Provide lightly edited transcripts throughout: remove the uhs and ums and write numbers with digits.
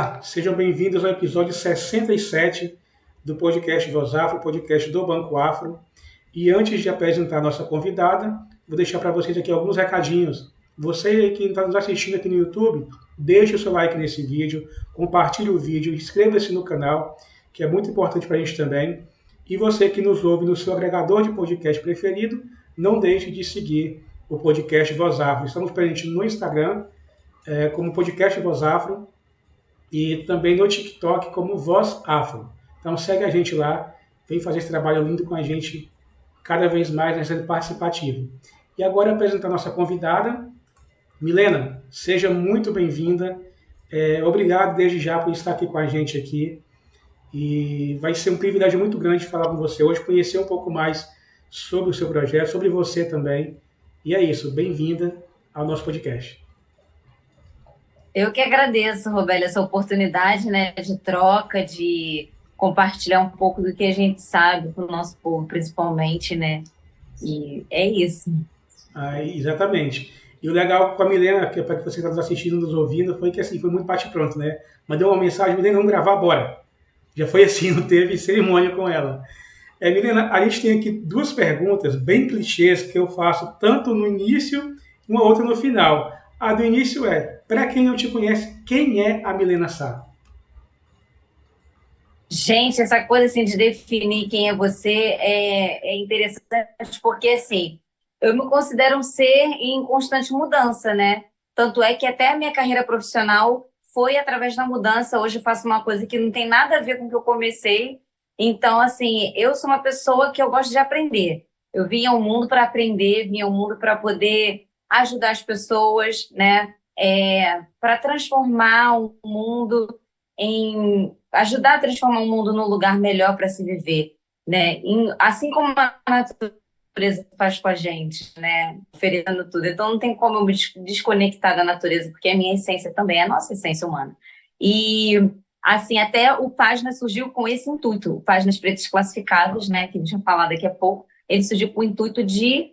Olá, sejam bem-vindos ao episódio 67 do podcast Voz Afro, podcast do Banco Afro. E antes de apresentar a nossa convidada, vou deixar para vocês aqui alguns recadinhos. Você que está nos assistindo aqui no YouTube, deixe o seu like nesse vídeo, compartilhe o vídeo, inscreva-se no canal, que é muito importante para a gente também. E você que nos ouve no seu agregador de podcast preferido, não deixe de seguir o podcast Voz Afro. Estamos presentes no Instagram, como podcast Voz Afro, e também no TikTok como Voz Afro. Então segue a gente lá, vem fazer esse trabalho lindo com a gente cada vez mais, né, sendo participativo. E agora apresentar a nossa convidada, Milena, seja muito bem-vinda. Obrigado desde já por estar aqui com a gente aqui. E vai ser um privilégio muito grande falar com você hoje, conhecer um pouco mais sobre o seu projeto, sobre você também. E é isso, bem-vinda ao nosso podcast. Eu que agradeço, Robélia, essa oportunidade, né, de troca, de compartilhar um pouco do que a gente sabe com o nosso povo, principalmente, né? E é isso. Exatamente. E o legal com a Milena, que é para que você está nos assistindo, nos ouvindo, foi que assim, foi muito bate-pronto, né? Mandei uma mensagem, Milena, vamos gravar, bora. Já foi assim, não teve cerimônia com ela. Milena, a gente tem aqui duas perguntas bem clichês que eu faço tanto no início e uma outra no final. A do início é, para quem não te conhece, quem é a Milena Sá? Gente, essa coisa assim de definir quem é você é interessante porque, assim, eu me considero um ser em constante mudança, né? Tanto é que até a minha carreira profissional foi através da mudança. Hoje eu faço uma coisa que não tem nada a ver com o que eu comecei. Então, assim, eu sou uma pessoa que eu gosto de aprender. Eu vim ao mundo para aprender, vim ao mundo para poder ajudar as pessoas, né? Para transformar o mundo em ajudar a transformar o mundo num lugar melhor para se viver, né? Assim como a natureza faz com a gente, né? Oferecendo tudo. Então não tem como eu me desconectar da natureza, porque a minha essência também é a nossa essência humana. E assim, até o Página surgiu com esse intuito, o Páginas Pretas Classificadas, né? Que a gente vai falar daqui a pouco. Ele surgiu com o intuito de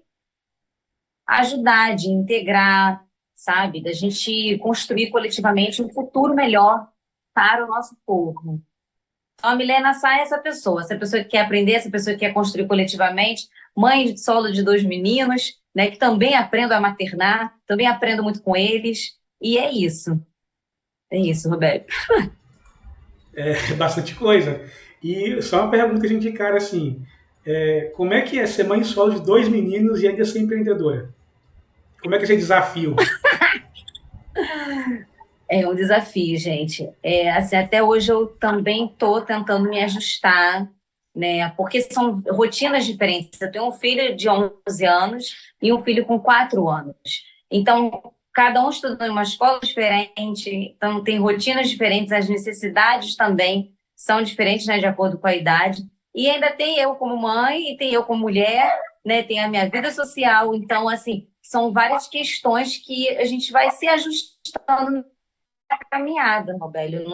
ajudar, de integrar, sabe? Da gente construir coletivamente um futuro melhor para o nosso povo. Então, a Milena Sá é essa pessoa que quer aprender, essa pessoa que quer construir coletivamente, mãe de solo de dois meninos, né, que também aprendo a maternar, também aprendo muito com eles, e é isso, Roberto. É bastante coisa. E só uma pergunta a gente de cara assim, como é que é ser mãe solo de dois meninos e ainda ser empreendedora? Como é que é esse desafio? É um desafio, gente. Assim, até hoje eu também estou tentando me ajustar, né? Porque são rotinas diferentes. Eu tenho um filho de 11 anos e um filho com 4 anos. Então, cada um estuda em uma escola diferente, então tem rotinas diferentes, as necessidades também são diferentes, né, de acordo com a idade. E ainda tem eu como mãe e tem eu como mulher, né? Tem a minha vida social. Então, assim, são várias questões que a gente vai se ajustando caminhada, Robélio. Eu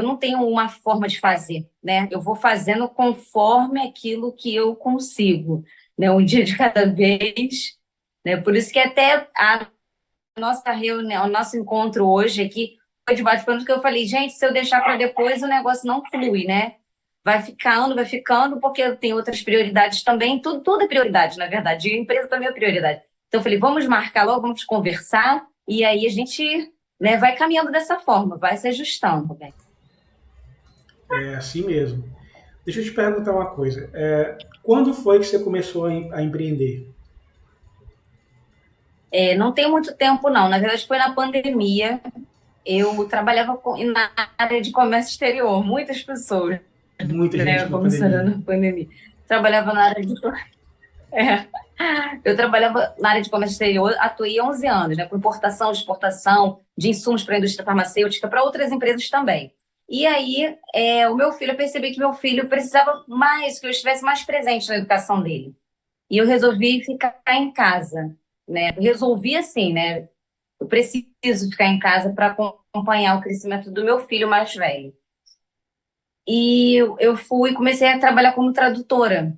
não tenho uma forma de fazer, né? Eu vou fazendo conforme aquilo que eu consigo, né? Um dia de cada vez, né? Por isso que até a nossa reunião, o nosso encontro hoje aqui foi de bate-papo que eu falei, gente, se eu deixar para depois o negócio não flui, né? Vai ficando, porque eu tenho outras prioridades também. Tudo é prioridade, na verdade. E a empresa também é prioridade. Então, eu falei, vamos marcar logo, vamos conversar, e aí a gente, né, vai caminhando dessa forma, vai se ajustando, né? É assim mesmo. Deixa eu te perguntar uma coisa. Quando foi que você começou a empreender? Não tem muito tempo, não. Na verdade, foi na pandemia. Eu trabalhava na área de comércio exterior, muitas pessoas, Muita gente né, na começaram pandemia. na pandemia. Trabalhava na área de é. Eu trabalhava na área de comércio exterior, atuei 11 anos, né, com importação, exportação de insumos para a indústria farmacêutica, para outras empresas também. E aí, o meu filho, eu percebi que meu filho precisava mais, que eu estivesse mais presente na educação dele. E eu resolvi ficar em casa, né? Resolvi assim, né? Eu preciso ficar em casa para acompanhar o crescimento do meu filho mais velho. E eu fui, comecei a trabalhar como tradutora,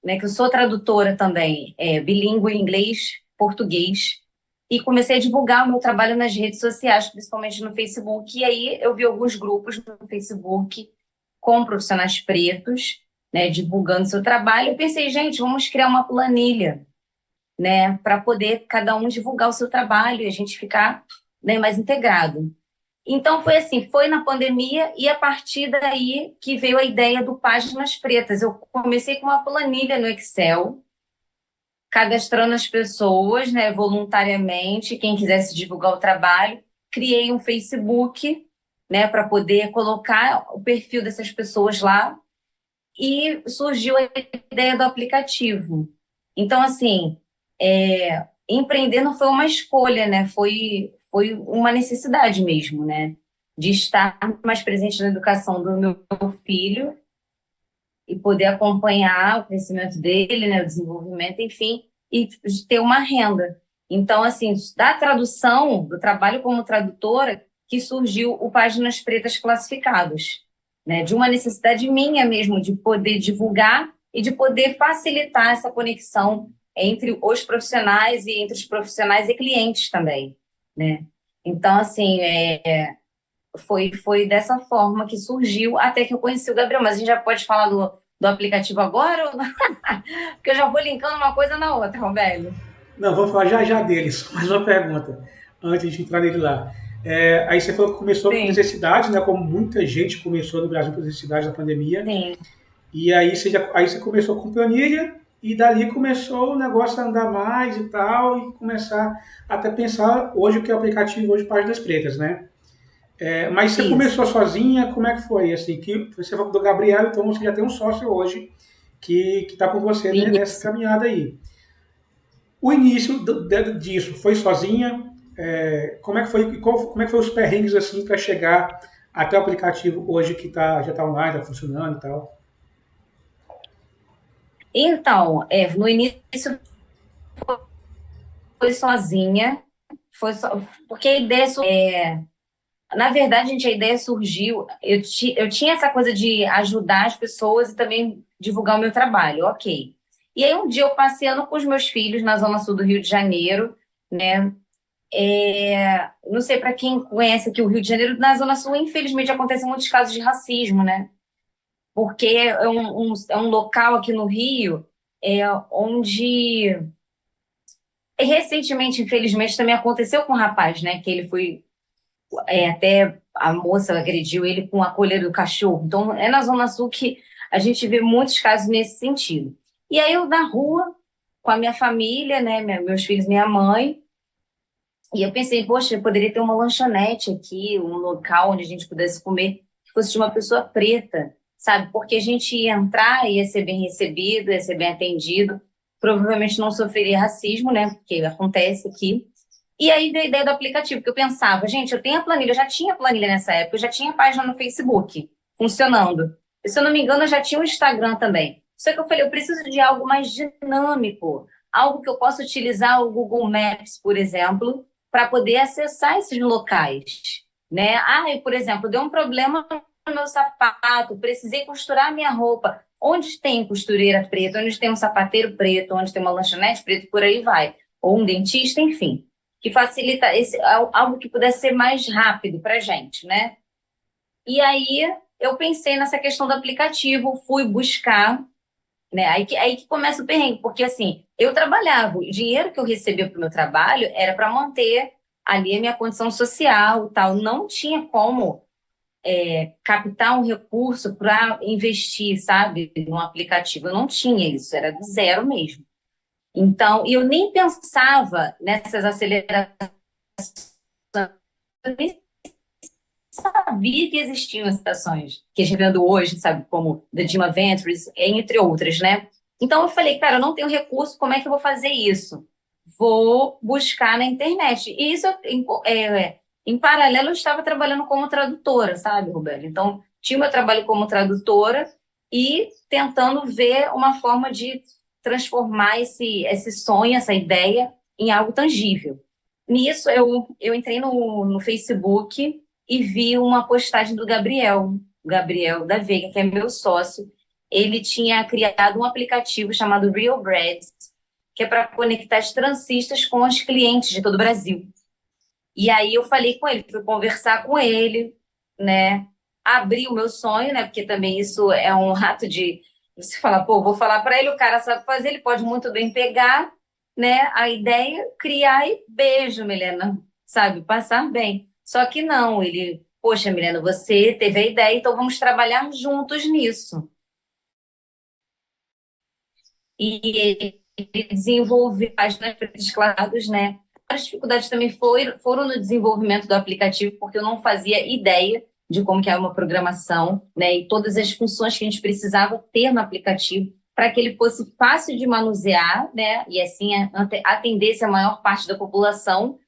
né, que eu sou tradutora também, bilíngue inglês, português. e comecei a divulgar o meu trabalho nas redes sociais, principalmente no Facebook. E aí eu vi alguns grupos no Facebook com profissionais pretos, né, divulgando seu trabalho. Eu pensei, gente, vamos criar uma planilha, né, para poder cada um divulgar o seu trabalho e a gente ficar, né, mais integrado. Então foi assim, foi na pandemia e a partir daí que veio a ideia do Páginas Pretas. Eu comecei com uma planilha no Excel, cadastrando as pessoas, né, voluntariamente, quem quisesse divulgar o trabalho. Criei um Facebook, né, para poder colocar o perfil dessas pessoas lá e surgiu a ideia do aplicativo. Então, assim, empreender não foi uma escolha, né? Foi uma necessidade mesmo, né? De estar mais presente na educação do meu filho e poder acompanhar o crescimento dele, né? O desenvolvimento, enfim, e de ter uma renda. Então, assim, da tradução, do trabalho como tradutora, que surgiu o Páginas Pretas Classificados, né? De uma necessidade minha mesmo de poder divulgar e de poder facilitar essa conexão entre os profissionais e entre os profissionais e clientes também, né? Então, assim, foi dessa forma que surgiu até que eu conheci o Gabriel. Mas a gente já pode falar do aplicativo agora? Ou não? Porque eu já vou linkando uma coisa na outra, Roberto. Não, vamos falar já já dele. Só mais uma pergunta, antes de entrar nele lá. Aí você falou que começou por Sim, necessidade, né? Como muita gente começou no Brasil por necessidade da pandemia. sim. E aí você começou com planilha e dali começou o negócio a andar mais e tal, e começar até pensar hoje o que é o aplicativo hoje Páginas Pretas, né? Mas você Isso. começou sozinha, como é que foi? Assim, que você falou do Gabriel, então você já tem um sócio hoje que está com você, né, nessa Isso. caminhada aí. O início disso foi sozinha? Como é que foi? Como é que foi os perrengues assim para chegar até o aplicativo hoje que já está online, está funcionando e tal? Então, no início foi sozinha, porque a ideia, na verdade, gente, a ideia surgiu, eu tinha essa coisa de ajudar as pessoas e também divulgar o meu trabalho, ok. E aí um dia eu passeando com os meus filhos na zona sul do Rio de Janeiro, né? Não sei para quem conhece aqui o Rio de Janeiro, na zona sul, infelizmente, acontecem muitos casos de racismo, né? Porque é um local aqui no Rio onde recentemente, infelizmente, também aconteceu com um rapaz, né? Que ele foi até a moça agrediu ele com a coleira do cachorro. Então, é na Zona Sul que a gente vê muitos casos nesse sentido. E aí eu na rua, com a minha família, né, meus filhos, minha mãe, e eu pensei, poxa, eu poderia ter uma lanchonete aqui, um local onde a gente pudesse comer, que fosse de uma pessoa preta, sabe? Porque a gente ia entrar, ia ser bem recebido, ia ser bem atendido, provavelmente não sofreria racismo, né? Porque acontece aqui. E aí veio a ideia do aplicativo, que eu pensava, gente, eu tenho a planilha, eu já tinha planilha nessa época, eu já tinha página no Facebook funcionando. E, se eu não me engano, eu já tinha o Instagram também. Só que eu falei, eu preciso de algo mais dinâmico, algo que eu possa utilizar o Google Maps, por exemplo, para poder acessar esses locais, né? Por exemplo, deu um problema no meu sapato, precisei costurar a minha roupa. Onde tem costureira preta, onde tem um sapateiro preto, onde tem uma lanchonete preta, por aí vai. Ou um dentista, enfim que facilita algo que pudesse ser mais rápido para a gente, né? E aí eu pensei nessa questão do aplicativo, fui buscar, né? Aí que começa o perrengue, porque assim, eu trabalhava, o dinheiro que eu recebia para o meu trabalho era para manter ali a minha condição social, tal, não tinha como captar um recurso para investir, sabe, num aplicativo, eu não tinha isso, era do zero mesmo. Então, e eu nem pensava nessas acelerações, eu nem sabia que existiam estações que a gente vendo hoje, sabe, como The Dima Ventures, entre outras, né? Então eu falei, cara, eu não tenho recurso, como é que eu vou fazer isso? Vou buscar na internet. E isso, em paralelo, eu estava trabalhando como tradutora, sabe, Roberto? Então, tinha o meu trabalho como tradutora e tentando ver uma forma de transformar esse sonho, essa ideia, em algo tangível. Nisso, eu entrei no Facebook e vi uma postagem do Gabriel da Veiga, que é meu sócio. Ele tinha criado um aplicativo chamado Real Bread, que é para conectar as transistas com os clientes de todo o Brasil. E aí eu falei com ele, fui conversar com ele, né? Abri o meu sonho, né? Porque também isso é um ato de você falar, pô, vou falar para ele, o cara sabe fazer, ele pode muito bem pegar, né? A ideia, criar e beijo, Milena, sabe? Passar bem. Só que não, ele, poxa, Milena, você teve a ideia, então vamos trabalhar juntos nisso. E ele desenvolveu páginas pretas, né? As dificuldades também foram no desenvolvimento do aplicativo, porque eu não fazia ideia de como que é uma programação, né? E todas as funções que a gente precisava ter no aplicativo para que ele fosse fácil de manusear, né? E assim atendesse a maior parte da população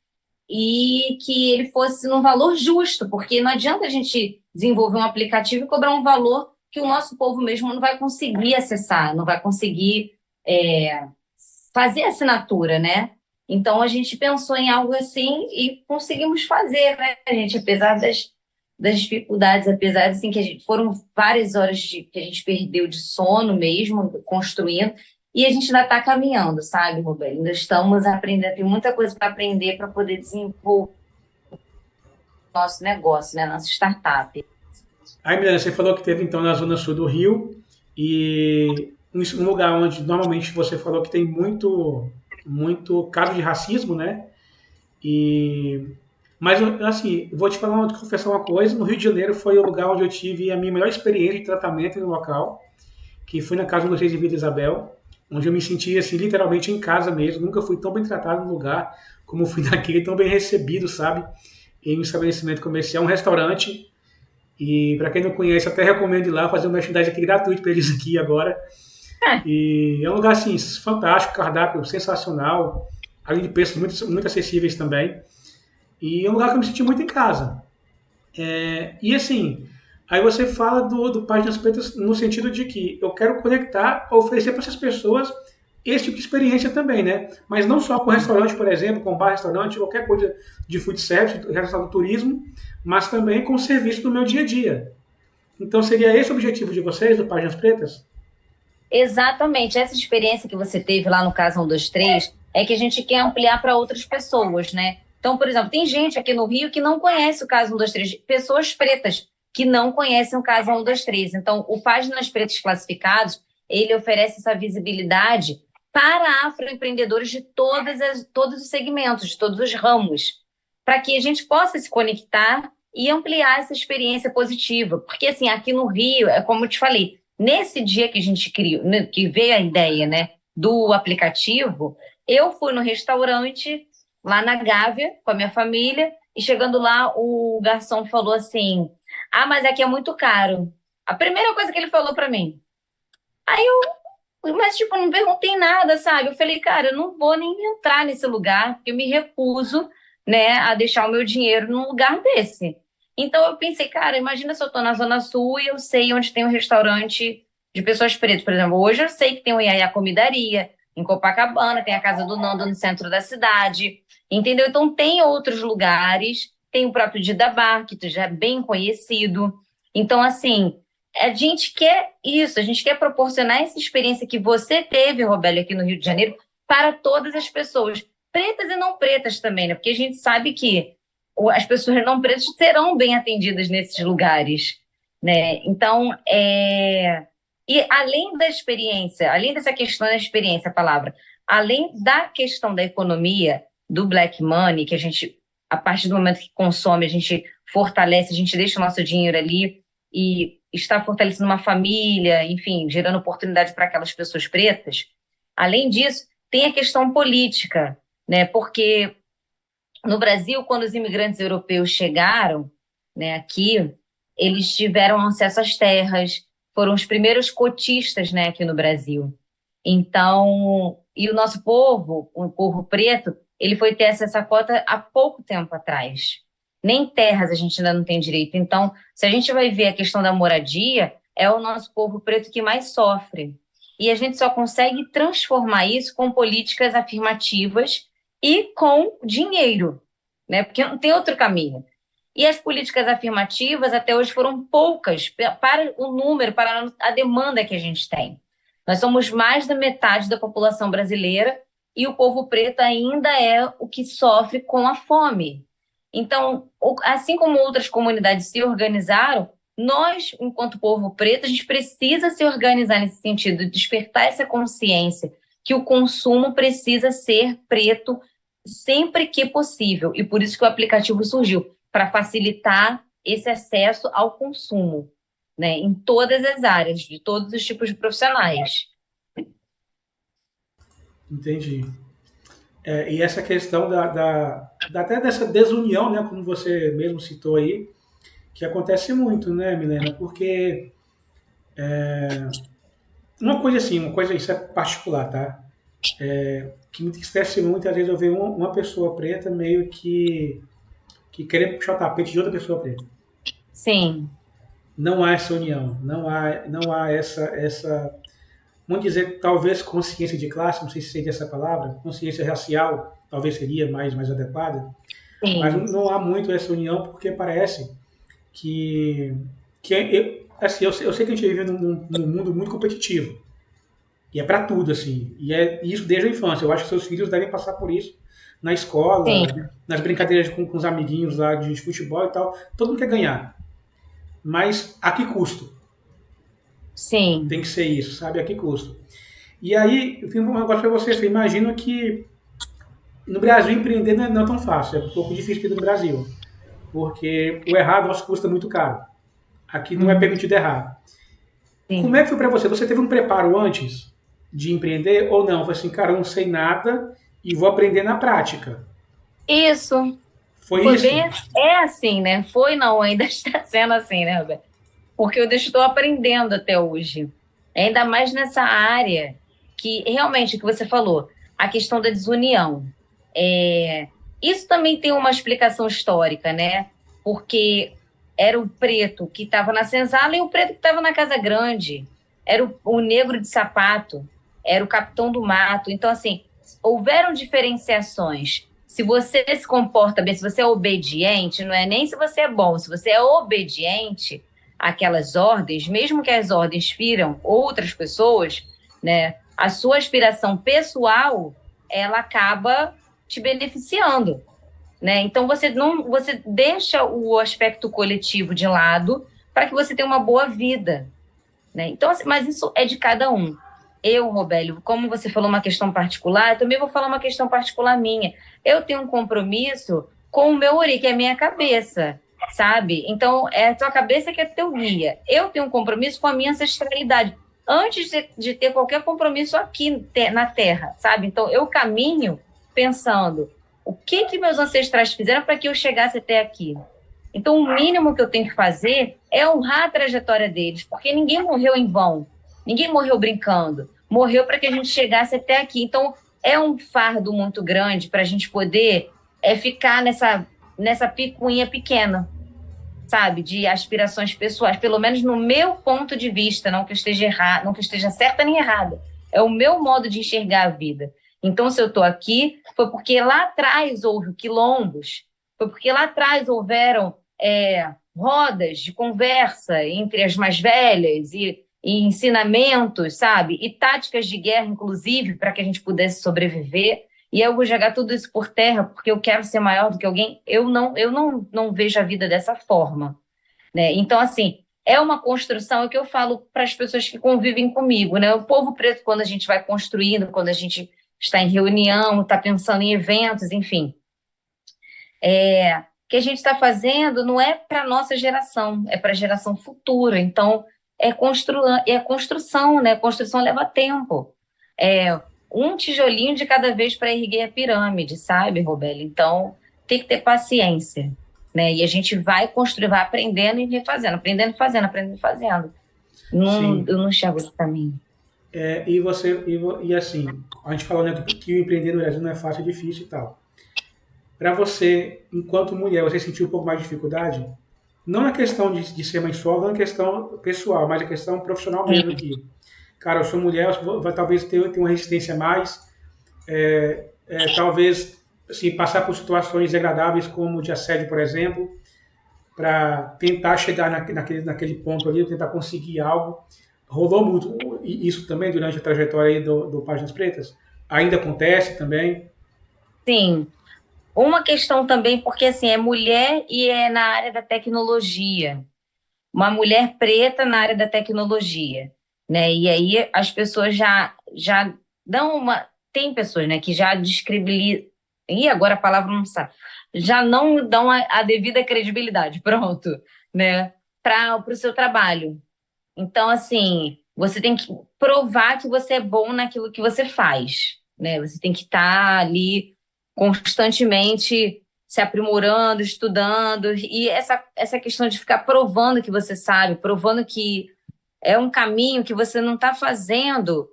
e que ele fosse num valor justo, porque não adianta a gente desenvolver um aplicativo e cobrar um valor que o nosso povo mesmo não vai conseguir acessar, não vai conseguir fazer assinatura, né? Então a gente pensou em algo assim e conseguimos fazer, né, gente? Apesar das dificuldades, apesar assim que foram várias horas que a gente perdeu de sono mesmo, construindo, e a gente ainda está caminhando, sabe, Roberto? Ainda estamos aprendendo, tem muita coisa para aprender para poder desenvolver o nosso negócio, né, nossa startup. Aí, Milena, você falou que teve então na zona sul do Rio e um lugar onde normalmente você falou que tem muito caso de racismo, né? E mas assim, vou te falar, te confessar uma coisa, no Rio de Janeiro foi o lugar onde eu tive a minha melhor experiência de tratamento no local, que foi na casa do Luiz de Vila Isabel, onde eu me senti assim literalmente em casa mesmo, nunca fui tão bem tratado no lugar como fui naquele, tão bem recebido, sabe? Em um estabelecimento comercial, um restaurante. E para quem não conhece, até recomendo ir lá fazer uma merchandising aqui gratuito para eles aqui agora. E é um lugar assim, fantástico, cardápio sensacional, além de preços muito acessíveis também. E é um lugar que eu me senti muito em casa. E assim, aí você fala do Páginas Pretas no sentido de que eu quero conectar, oferecer para essas pessoas esse tipo de experiência também, né? Mas não só com restaurante, por exemplo, com bar, restaurante, qualquer coisa de food service, relacionado ao turismo, mas também com o serviço do meu dia a dia. Então seria esse o objetivo de vocês, do Páginas Pretas? Exatamente, essa experiência que você teve lá no caso 123 é que a gente quer ampliar para outras pessoas, né? Então, por exemplo, tem gente aqui no Rio que não conhece o caso 123, pessoas pretas que não conhecem o caso 123. Então, o Páginas Pretas Classificados, ele oferece essa visibilidade para afroempreendedores de todos os segmentos, de todos os ramos, para que a gente possa se conectar e ampliar essa experiência positiva. Porque, assim, aqui no Rio, é como eu te falei, nesse dia que a gente criou, né, que veio a ideia, né, do aplicativo, eu fui no restaurante lá na Gávea com a minha família e chegando lá o garçom falou assim: "Ah, mas aqui é muito caro". A primeira coisa que ele falou para mim. Aí mas tipo, não perguntei nada, sabe? Eu falei, cara, eu não vou nem entrar nesse lugar, porque eu me recuso, né, a deixar o meu dinheiro num lugar desse. Então eu pensei, cara, imagina se eu tô na Zona Sul e eu sei onde tem um restaurante de pessoas pretas. Por exemplo, hoje eu sei que tem o Iaiá Comidaria, em Copacabana, tem a Casa do Nando no centro da cidade, entendeu? Então tem outros lugares, tem o próprio Dida Bar, que já é bem conhecido. Então, assim, a gente quer isso, a gente quer proporcionar essa experiência que você teve, Robélia, aqui no Rio de Janeiro, para todas as pessoas, pretas e não pretas também, né? Porque a gente sabe que as pessoas não pretas serão bem atendidas nesses lugares, né? Então, e além da experiência, além dessa questão da experiência, a palavra, além da questão da economia, do black money, que a gente, a partir do momento que consome, a gente fortalece, a gente deixa o nosso dinheiro ali e está fortalecendo uma família, enfim, gerando oportunidade para aquelas pessoas pretas. Além disso, tem a questão política, né? Porque no Brasil, quando os imigrantes europeus chegaram, né, aqui, eles tiveram acesso às terras, foram os primeiros cotistas, né, aqui no Brasil. Então, e o nosso povo, o povo preto, ele foi ter acesso à cota há pouco tempo atrás. Nem terras a gente ainda não tem direito. Então, se a gente vai ver a questão da moradia, é o nosso povo preto que mais sofre. E a gente só consegue transformar isso com políticas afirmativas e com dinheiro, né? Porque não tem outro caminho. E as políticas afirmativas até hoje foram poucas para o número, para a demanda que a gente tem. Nós somos mais da metade da população brasileira e o povo preto ainda é o que sofre com a fome. Então, assim como outras comunidades se organizaram, nós, enquanto povo preto, a gente precisa se organizar nesse sentido, despertar essa consciência que o consumo precisa ser preto sempre que possível. E por isso que o aplicativo surgiu, para facilitar esse acesso ao consumo, né, em todas as áreas, de todos os tipos de profissionais. Entendi. E essa questão até dessa desunião, né, como você mesmo citou aí, que acontece muito, né, Milena? Porque uma coisa, isso é particular, tá? Que me entristece muito, às vezes eu vejo uma pessoa preta meio que querer puxar o tapete de outra pessoa preta. Sim. Não há essa união, não há essa, vamos dizer, talvez consciência de classe, não sei se seria essa palavra, consciência racial, talvez seria mais adequada, mas Sim. não há muito essa união porque parece que, assim, eu sei que a gente vive num mundo muito competitivo, e é para tudo, assim, e é isso desde a infância. Eu acho que seus filhos devem passar por isso na escola, Sim. nas brincadeiras com os amiguinhos lá de futebol e tal. Todo mundo quer ganhar, mas a que custo? Sim. Tem que ser isso, sabe? A que custo? E aí, eu tenho um negócio para você. Você imagina que no Brasil empreender não é tão fácil, é um pouco difícil aqui no Brasil, porque o errado nosso custa muito caro. Aqui não é Uhum. permitido errar. Como é Sim. que foi para você? Você teve um preparo antes de empreender ou não? Foi assim, cara, eu não sei nada e vou aprender na prática. Isso. Foi Foi isso? bem, é assim, né? Foi não, ainda está sendo assim, né, Roberto? Porque eu estou aprendendo até hoje. Ainda mais nessa área que realmente o que você falou, a questão da desunião. É, isso também tem uma explicação histórica, né? Porque era o preto que estava na senzala e o preto que estava na casa grande. Era o negro de sapato, era o capitão do mato. Então, assim, houveram diferenciações. Se você se comporta bem, se você é obediente, não é nem se você é bom, se você é obediente àquelas ordens, mesmo que as ordens firam outras pessoas, né, a sua aspiração pessoal, ela acaba te beneficiando, né? Então você deixa o aspecto coletivo de lado para que você tenha uma boa vida, né? Então, assim, mas isso é de cada um. Eu, Robélio, como você falou uma questão particular, eu também vou falar uma questão particular minha. Eu tenho um compromisso com o meu ori, que é a minha cabeça, sabe? Então, é a tua cabeça que é teu guia. Eu tenho um compromisso com a minha ancestralidade, antes de ter qualquer compromisso aqui na Terra, sabe? Então, eu caminho pensando o que meus ancestrais fizeram para que eu chegasse até aqui. Então, o mínimo que eu tenho que fazer é honrar a trajetória deles, porque ninguém morreu em vão, ninguém morreu brincando, morreu para que a gente chegasse até aqui. Então, é um fardo muito grande para a gente poder ficar nessa picuinha pequena, sabe, de aspirações pessoais, pelo menos no meu ponto de vista, não que eu esteja errada, não que eu esteja certa nem errada, é o meu modo de enxergar a vida. Então, se eu estou aqui, foi porque lá atrás houve quilombos, foi porque lá atrás houveram rodas de conversa entre as mais velhas e ensinamentos, sabe? E táticas de guerra, inclusive, para que a gente pudesse sobreviver. E eu vou jogar tudo isso por terra porque eu quero ser maior do que alguém. Eu não vejo a vida dessa forma, né? Então, assim, é uma construção, é o que eu falo para as pessoas que convivem comigo, né? O povo preto, quando a gente vai construindo, quando a gente está em reunião, está pensando em eventos, enfim, que a gente está fazendo não é para a nossa geração, é para a geração futura. Então, é construção, né? Construção leva tempo. É um tijolinho de cada vez para erguer a pirâmide, sabe, Robélia? Então, tem que ter paciência, né? E a gente vai construir, vai aprendendo e refazendo, aprendendo e fazendo, aprendendo e fazendo. Não, Sim. eu não enxergo isso para mim. E assim, a gente falou, né, que o empreender no Brasil não é fácil, é difícil e tal. Para você, enquanto mulher, você sentiu um pouco mais de dificuldade? Não na questão de ser mãe solo, não na questão pessoal, mas na questão profissional mesmo Sim, aqui. Cara, eu sou mulher, vai talvez ter uma resistência a mais, talvez assim, passar por situações desagradáveis como de assédio, por exemplo, para tentar chegar naquele ponto ali, tentar conseguir algo. Rolou muito isso também durante a trajetória aí do Páginas Pretas? Ainda acontece também? Sim. Uma questão também, porque assim, é mulher e é na área da tecnologia. Uma mulher preta na área da tecnologia, né? E aí as pessoas já dão uma. Tem pessoas, né, que já descredibilizam. E agora a palavra não sabe. Já não dão a devida credibilidade, pronto, né? Para o seu trabalho. Então, assim, você tem que provar que você é bom naquilo que você faz, né? Você tem que estar ali constantemente se aprimorando, estudando, e essa questão de ficar provando que você sabe, provando que é um caminho que você não está fazendo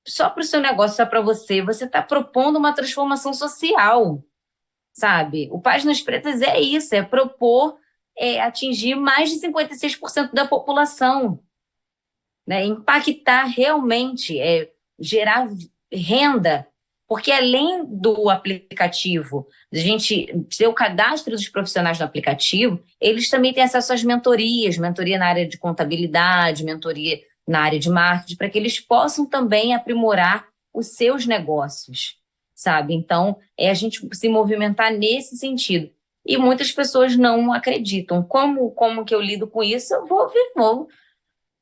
só para o seu negócio, só para você está propondo uma transformação social, sabe? O Páginas Pretas é isso, é propor, atingir mais de 56% da população, né? Impactar realmente, gerar renda, porque além do aplicativo, a gente ter o cadastro dos profissionais no aplicativo, eles também têm acesso às mentorias, mentoria na área de contabilidade, mentoria na área de marketing, para que eles possam também aprimorar os seus negócios, sabe? Então, é a gente se movimentar nesse sentido. E muitas pessoas não acreditam. Como que eu lido com isso? Eu vou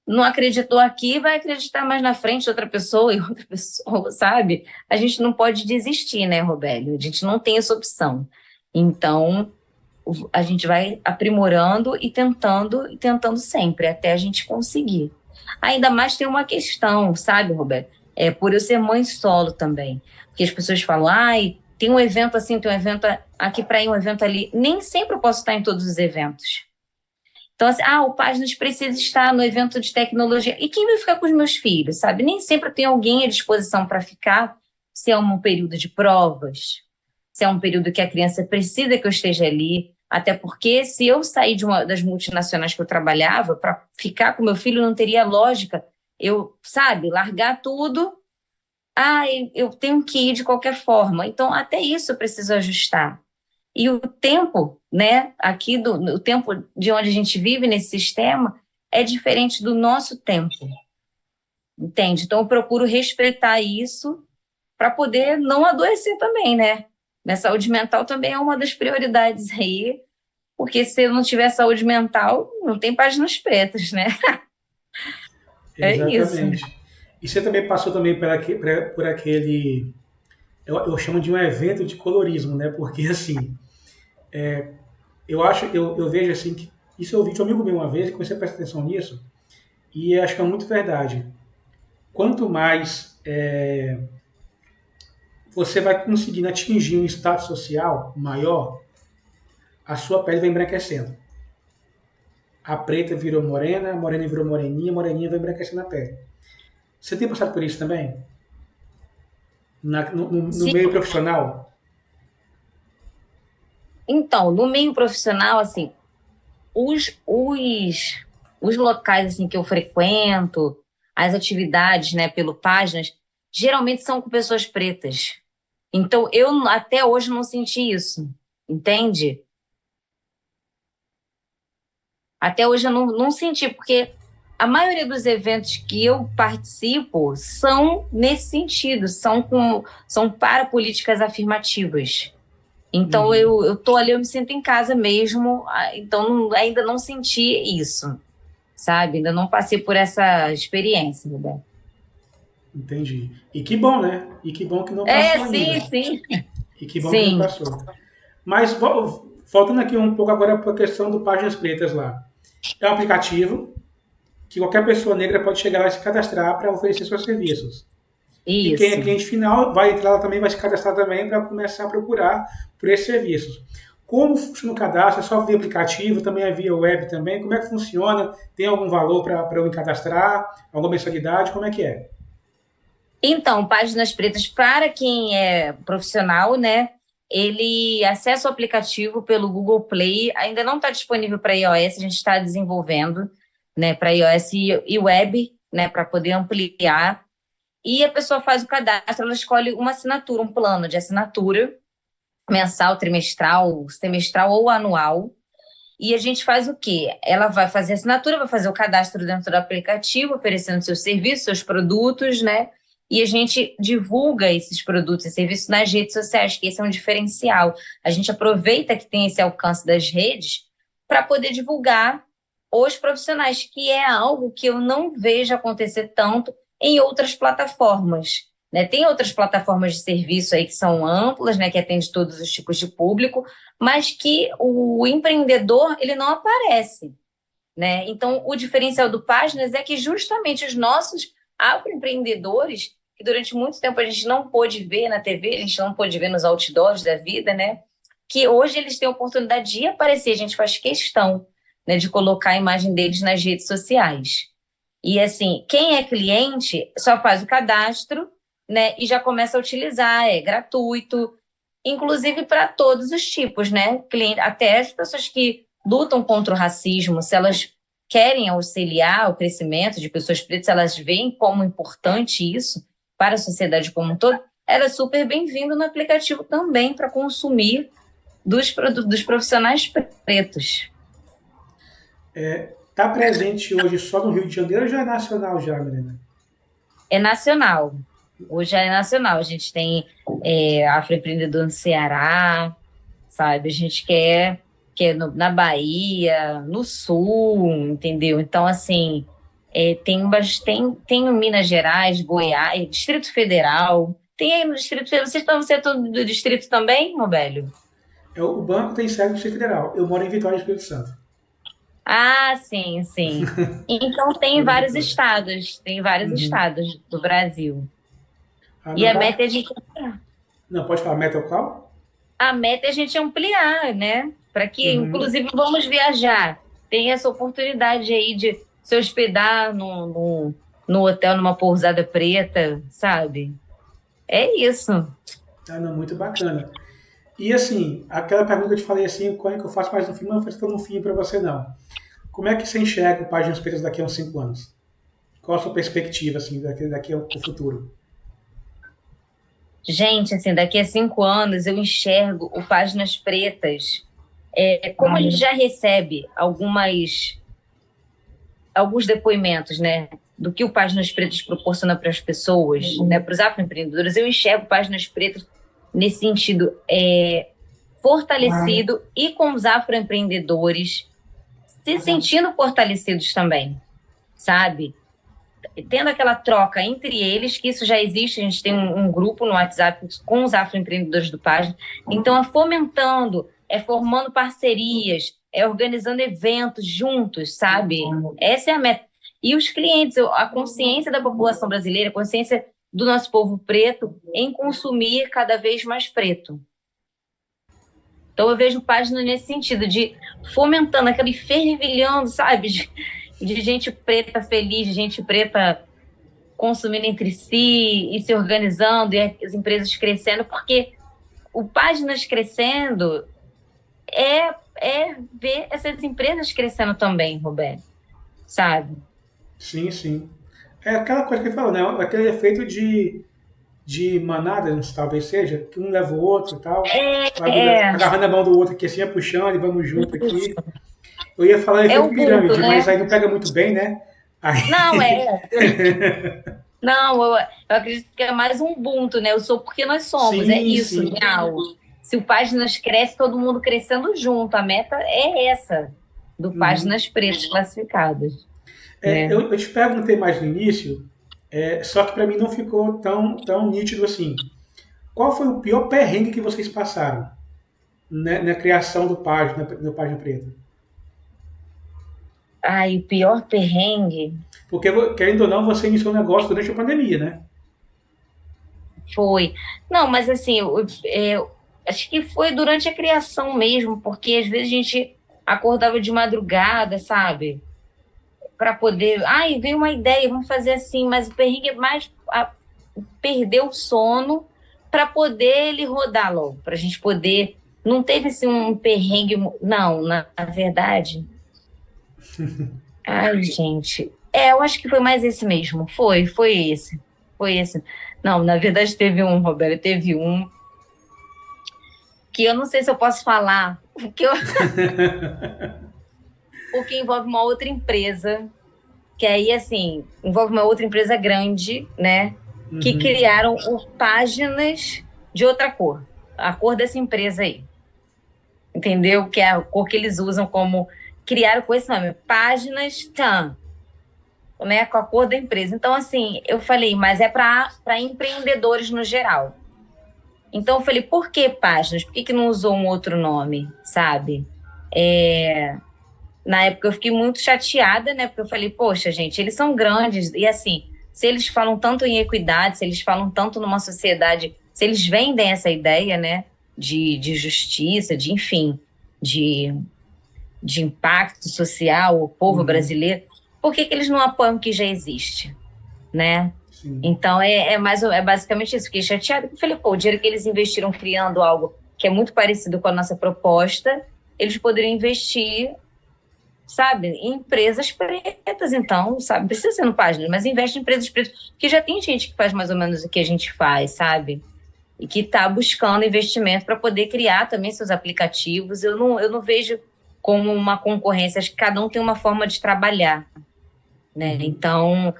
não acreditou aqui, vai acreditar mais na frente outra pessoa e outra pessoa, sabe? A gente não pode desistir, né, Robélio? A gente não tem essa opção. Então, a gente vai aprimorando e tentando sempre, até a gente conseguir. Ainda mais tem uma questão, sabe, Roberto? É por eu ser mãe solo também. Porque as pessoas falam, ai, tem um evento assim, tem um evento aqui para ir, um evento ali. Nem sempre eu posso estar em todos os eventos. Então, assim, o Páginas precisa estar no evento de tecnologia. E quem vai ficar com os meus filhos, sabe? Nem sempre tem alguém à disposição para ficar, se é um período de provas, se é um período que a criança precisa que eu esteja ali. Até porque, se eu sair de uma das multinacionais que eu trabalhava, para ficar com meu filho, não teria lógica eu, sabe, largar tudo. Eu tenho que ir de qualquer forma. Então, até isso eu preciso ajustar. E o tempo, né, aqui o tempo de onde a gente vive nesse sistema é diferente do nosso tempo, entende? Então eu procuro respeitar isso para poder não adoecer também, né? Minha saúde mental também é uma das prioridades aí, porque se eu não tiver saúde mental, não tem páginas pretas, né? É isso. Exatamente. E você também passou também por aquele, eu chamo de um evento de colorismo, né? Porque assim, eu vejo assim que isso eu ouvi de um amigo meu uma vez, e comecei a prestar atenção nisso, e acho que é muito verdade. Quanto mais você vai conseguindo atingir um status social maior, a sua pele vai embranquecendo. A preta virou morena, a morena virou moreninha, a moreninha vai embranquecendo a pele. Você tem passado por isso também? No Sim. meio profissional? Então, no meio profissional, assim, os locais assim que eu frequento, as atividades, né, pelo Páginas, geralmente são com pessoas pretas. Então, eu até hoje não senti isso, entende? Até hoje eu não senti, porque a maioria dos eventos que eu participo são nesse sentido, são para políticas afirmativas. Então, Uhum. eu tô ali, eu me sinto em casa mesmo, então ainda não senti isso, sabe? Ainda não passei por essa experiência, Roberto. Entendi. E que bom, né? E que bom que não passou Sim, ainda. sim. E que bom que não Sim. passou. Mas voltando aqui um pouco agora para a questão do Páginas Pretas lá. É um aplicativo que qualquer pessoa negra pode chegar lá e se cadastrar para oferecer seus serviços. E quem é Isso. cliente final vai entrar lá também, vai se cadastrar também para começar a procurar por esses serviços. Como funciona o cadastro? É só via aplicativo, também é via web também? Como é que funciona? Tem algum valor para eu me cadastrar? Alguma mensalidade? Como é que é? Então, Páginas Pretas, para quem é profissional, né? Ele acessa o aplicativo pelo Google Play, ainda não está disponível para iOS, a gente está desenvolvendo, né, para iOS e web, né, para poder ampliar. E a pessoa faz o cadastro, ela escolhe uma assinatura, um plano de assinatura, mensal, trimestral, semestral ou anual. E a gente faz o quê? Ela vai fazer a assinatura, vai fazer o cadastro dentro do aplicativo, oferecendo seus serviços, seus produtos, né? e a gente divulga esses produtos e serviços nas redes sociais, que esse é um diferencial. A gente aproveita que tem esse alcance das redes para poder divulgar os profissionais, que é algo que eu não vejo acontecer tanto em outras plataformas, né? Tem outras plataformas de serviço aí que são amplas, né, que atendem todos os tipos de público, mas que o empreendedor ele não aparece, né? Então, o diferencial do Páginas é que justamente os nossos afroempreendedores, que durante muito tempo a gente não pôde ver na TV, a gente não pôde ver nos outdoors da vida, né? Que hoje eles têm a oportunidade de aparecer, a gente faz questão, né, de colocar a imagem deles nas redes sociais. E assim, quem é cliente só faz o cadastro, né, e já começa a utilizar, é gratuito, inclusive para todos os tipos, né? Cliente, até as pessoas que lutam contra o racismo, se elas querem auxiliar o crescimento de pessoas pretas, elas veem como importante isso para a sociedade como um todo, era super bem-vindo no aplicativo também para consumir dos profissionais pretos. Está presente hoje só no Rio de Janeiro ou já é nacional já, Milena? É nacional. Hoje é nacional. A gente tem afroempreendedor no Ceará, sabe? A gente quer na Bahia, no Sul, entendeu? Então, assim, tem no Minas Gerais, Goiás, Distrito Federal. Tem aí no Distrito Federal. Você é todo do Distrito também, Robélio? O banco tem sede no Distrito Federal. Eu moro em Vitória, Espírito Santo. Ah, sim, sim. Então tem vários Uhum. estados do Brasil. Ah, E não, a meta é a gente, não, pode falar meta qual? a meta é a gente ampliar, né? Para que, Uhum. inclusive, vamos viajar. Tem essa oportunidade aí de se hospedar no hotel, numa pousada preta, sabe? É isso. Ah, não, muito bacana. E assim, aquela pergunta que eu te falei assim, quando é que eu faço mais no fim, não faço tão no fim para você não. Como é que você enxerga o Páginas Pretas daqui a uns 5 anos? Qual a sua perspectiva assim, daqui ao futuro? Gente, assim, daqui a 5 anos eu enxergo o Páginas Pretas. Como a gente já recebe alguns depoimentos, né, do que o Páginas Pretas proporciona para as pessoas, né, para os afroempreendedores, eu enxergo Páginas Pretas nesse sentido fortalecido e com os afroempreendedores se sentindo fortalecidos também, sabe? Tendo aquela troca entre eles, que isso já existe, a gente tem um grupo no WhatsApp com os afroempreendedores do Página, então é fomentando, é formando parcerias, é organizando eventos juntos, sabe? Essa é a meta. E os clientes, a consciência da população brasileira, a consciência do nosso povo preto em consumir cada vez mais preto. Então eu vejo Página nesse sentido, de fomentando aquele fervilhando, sabe? De gente preta feliz, de gente preta consumindo entre si e se organizando, e as empresas crescendo, porque o Páginas crescendo é ver essas empresas crescendo também, Roberto, sabe? Sim, sim. É aquela coisa que ele falou, né? Aquele efeito de manada, talvez seja, que um leva o outro e tal, vai É, agarrando a mão do outro aqui assim, puxando e vamos junto aqui. Eu ia falar é efeito o Ubuntu, pirâmide, mas né? aí não pega muito bem, né? Aí... Não, não, eu acredito que é mais um Ubuntu, né? Eu sou porque nós somos, é Sim, isso, sim. real. Se o Páginas cresce, todo mundo crescendo junto. A meta é essa, do Uhum. Páginas Pretas classificadas, né? Eu te perguntei mais no início, só que para mim não ficou tão nítido assim. Qual foi o pior perrengue que vocês passaram, né, na criação do Página Preta? Ai, o pior perrengue Porque, querendo ou não, você iniciou um negócio durante a pandemia, né? foi. Não, mas assim, acho que foi durante a criação mesmo, porque às vezes a gente acordava de madrugada, sabe? Para poder. Ai, veio uma ideia, vamos fazer assim, mas o perrengue é mais perder o sono para poder ele rodar logo, para a gente poder. Não teve assim um perrengue. Não, na verdade. Ai, gente. Eu acho que foi mais esse mesmo. Foi esse. Foi esse. Não, na verdade teve um, Roberto, teve um que eu não sei se eu posso falar, porque envolve uma outra empresa, que aí, assim, envolve uma outra empresa grande, né? que Uhum. criaram páginas de outra cor, a cor dessa empresa aí, entendeu? Que é a cor que eles usam como criaram com esse nome, páginas TAM, né, com a cor da empresa. Então, assim, eu falei, mas é para empreendedores no geral. Então, eu falei, por que páginas? Por que, que não usou um outro nome, sabe? É, na época eu fiquei muito chateada, né? Porque eu falei, poxa, gente, eles são grandes. E assim, se eles falam tanto em equidade, se eles falam tanto numa sociedade, se eles vendem essa ideia, né? De justiça, de enfim, de, de impacto social, o povo Uhum. brasileiro, por que, que eles não apoiam o que já existe, né? Sim. Então é basicamente isso. Fiquei chateada porque falei, pô, o dinheiro que eles investiram criando algo que é muito parecido com a nossa proposta, eles poderiam investir, sabe, em empresas pretas, então, sabe, não precisa ser no página, mas investe em empresas pretas, porque já tem gente que faz mais ou menos o que a gente faz, sabe? E que está buscando investimento para poder criar também seus aplicativos. Eu não vejo como uma concorrência, acho que cada um tem uma forma de trabalhar, né? Uhum. Então,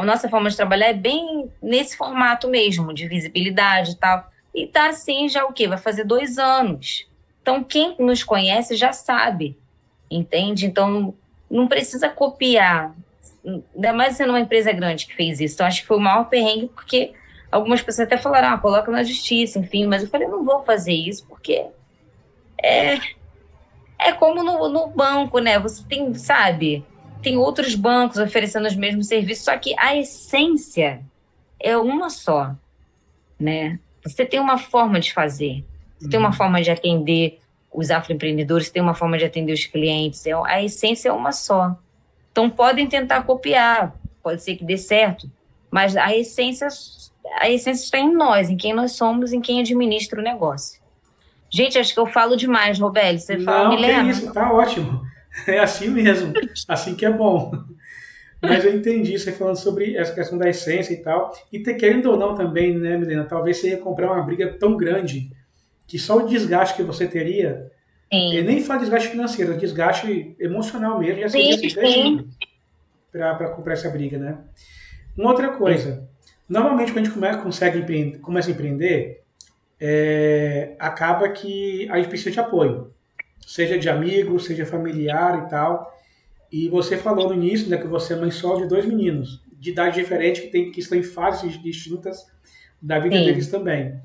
nossa forma de trabalhar é bem nesse formato mesmo, de visibilidade e tal. E tá assim já o quê? Vai fazer 2 anos. Então, quem nos conhece já sabe, entende? Então, não precisa copiar. Ainda mais sendo uma empresa grande que fez isso. Então, acho que foi o maior perrengue, porque algumas pessoas até falaram, coloca na justiça, enfim. Mas eu falei, não vou fazer isso, porque é como no banco, né? Você tem, sabe, tem outros bancos oferecendo os mesmos serviços, só que a essência é uma só, né? Você tem uma forma de fazer, você tem uma Uhum. forma de atender os afroempreendedores, você tem uma forma de atender os clientes, a essência é uma só. Então podem tentar copiar, pode ser que dê certo, mas a essência está em nós, em quem nós somos, em quem administra o negócio. Gente, acho que eu falo demais, Robélia. Você fala, Não, que Milena? isso, tá ótimo. É assim mesmo, assim que é bom. Mas eu entendi você falando sobre essa questão da essência e tal. E querendo ou não também, né, Milena, talvez você ia comprar uma briga tão grande que só o desgaste que você teria, Sim. nem só desgaste financeiro, desgaste emocional mesmo, já seria Sim, assim, sim. terrível para comprar essa briga, né? Uma outra coisa, normalmente quando a gente começa a empreender, acaba que a gente precisa de apoio, seja de amigo, seja familiar e tal. E você falou no início, né, que você é mãe solo de dois meninos, de idade diferente, que estão em fases distintas da vida deles Sim. também.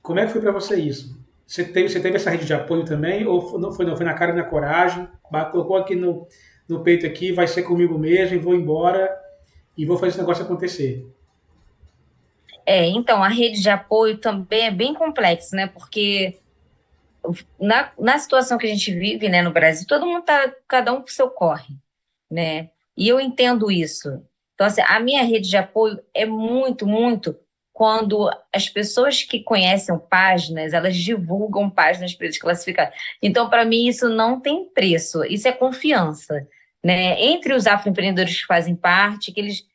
Como é que foi para você isso? Você teve essa rede de apoio também? Ou não foi na cara e na coragem? Colocou aqui no peito aqui, vai ser comigo mesmo, e vou embora e vou fazer esse negócio acontecer. Então, a rede de apoio também é bem complexa, né? Porque na situação que a gente vive, né, no Brasil, todo mundo tá, cada um com seu corre, né? E eu entendo isso. Então, assim, a minha rede de apoio é muito, muito quando as pessoas que conhecem páginas, elas divulgam páginas para desclassificar. Então, para mim, isso não tem preço. Isso é confiança, né? Entre os afroempreendedores que fazem parte, que eles,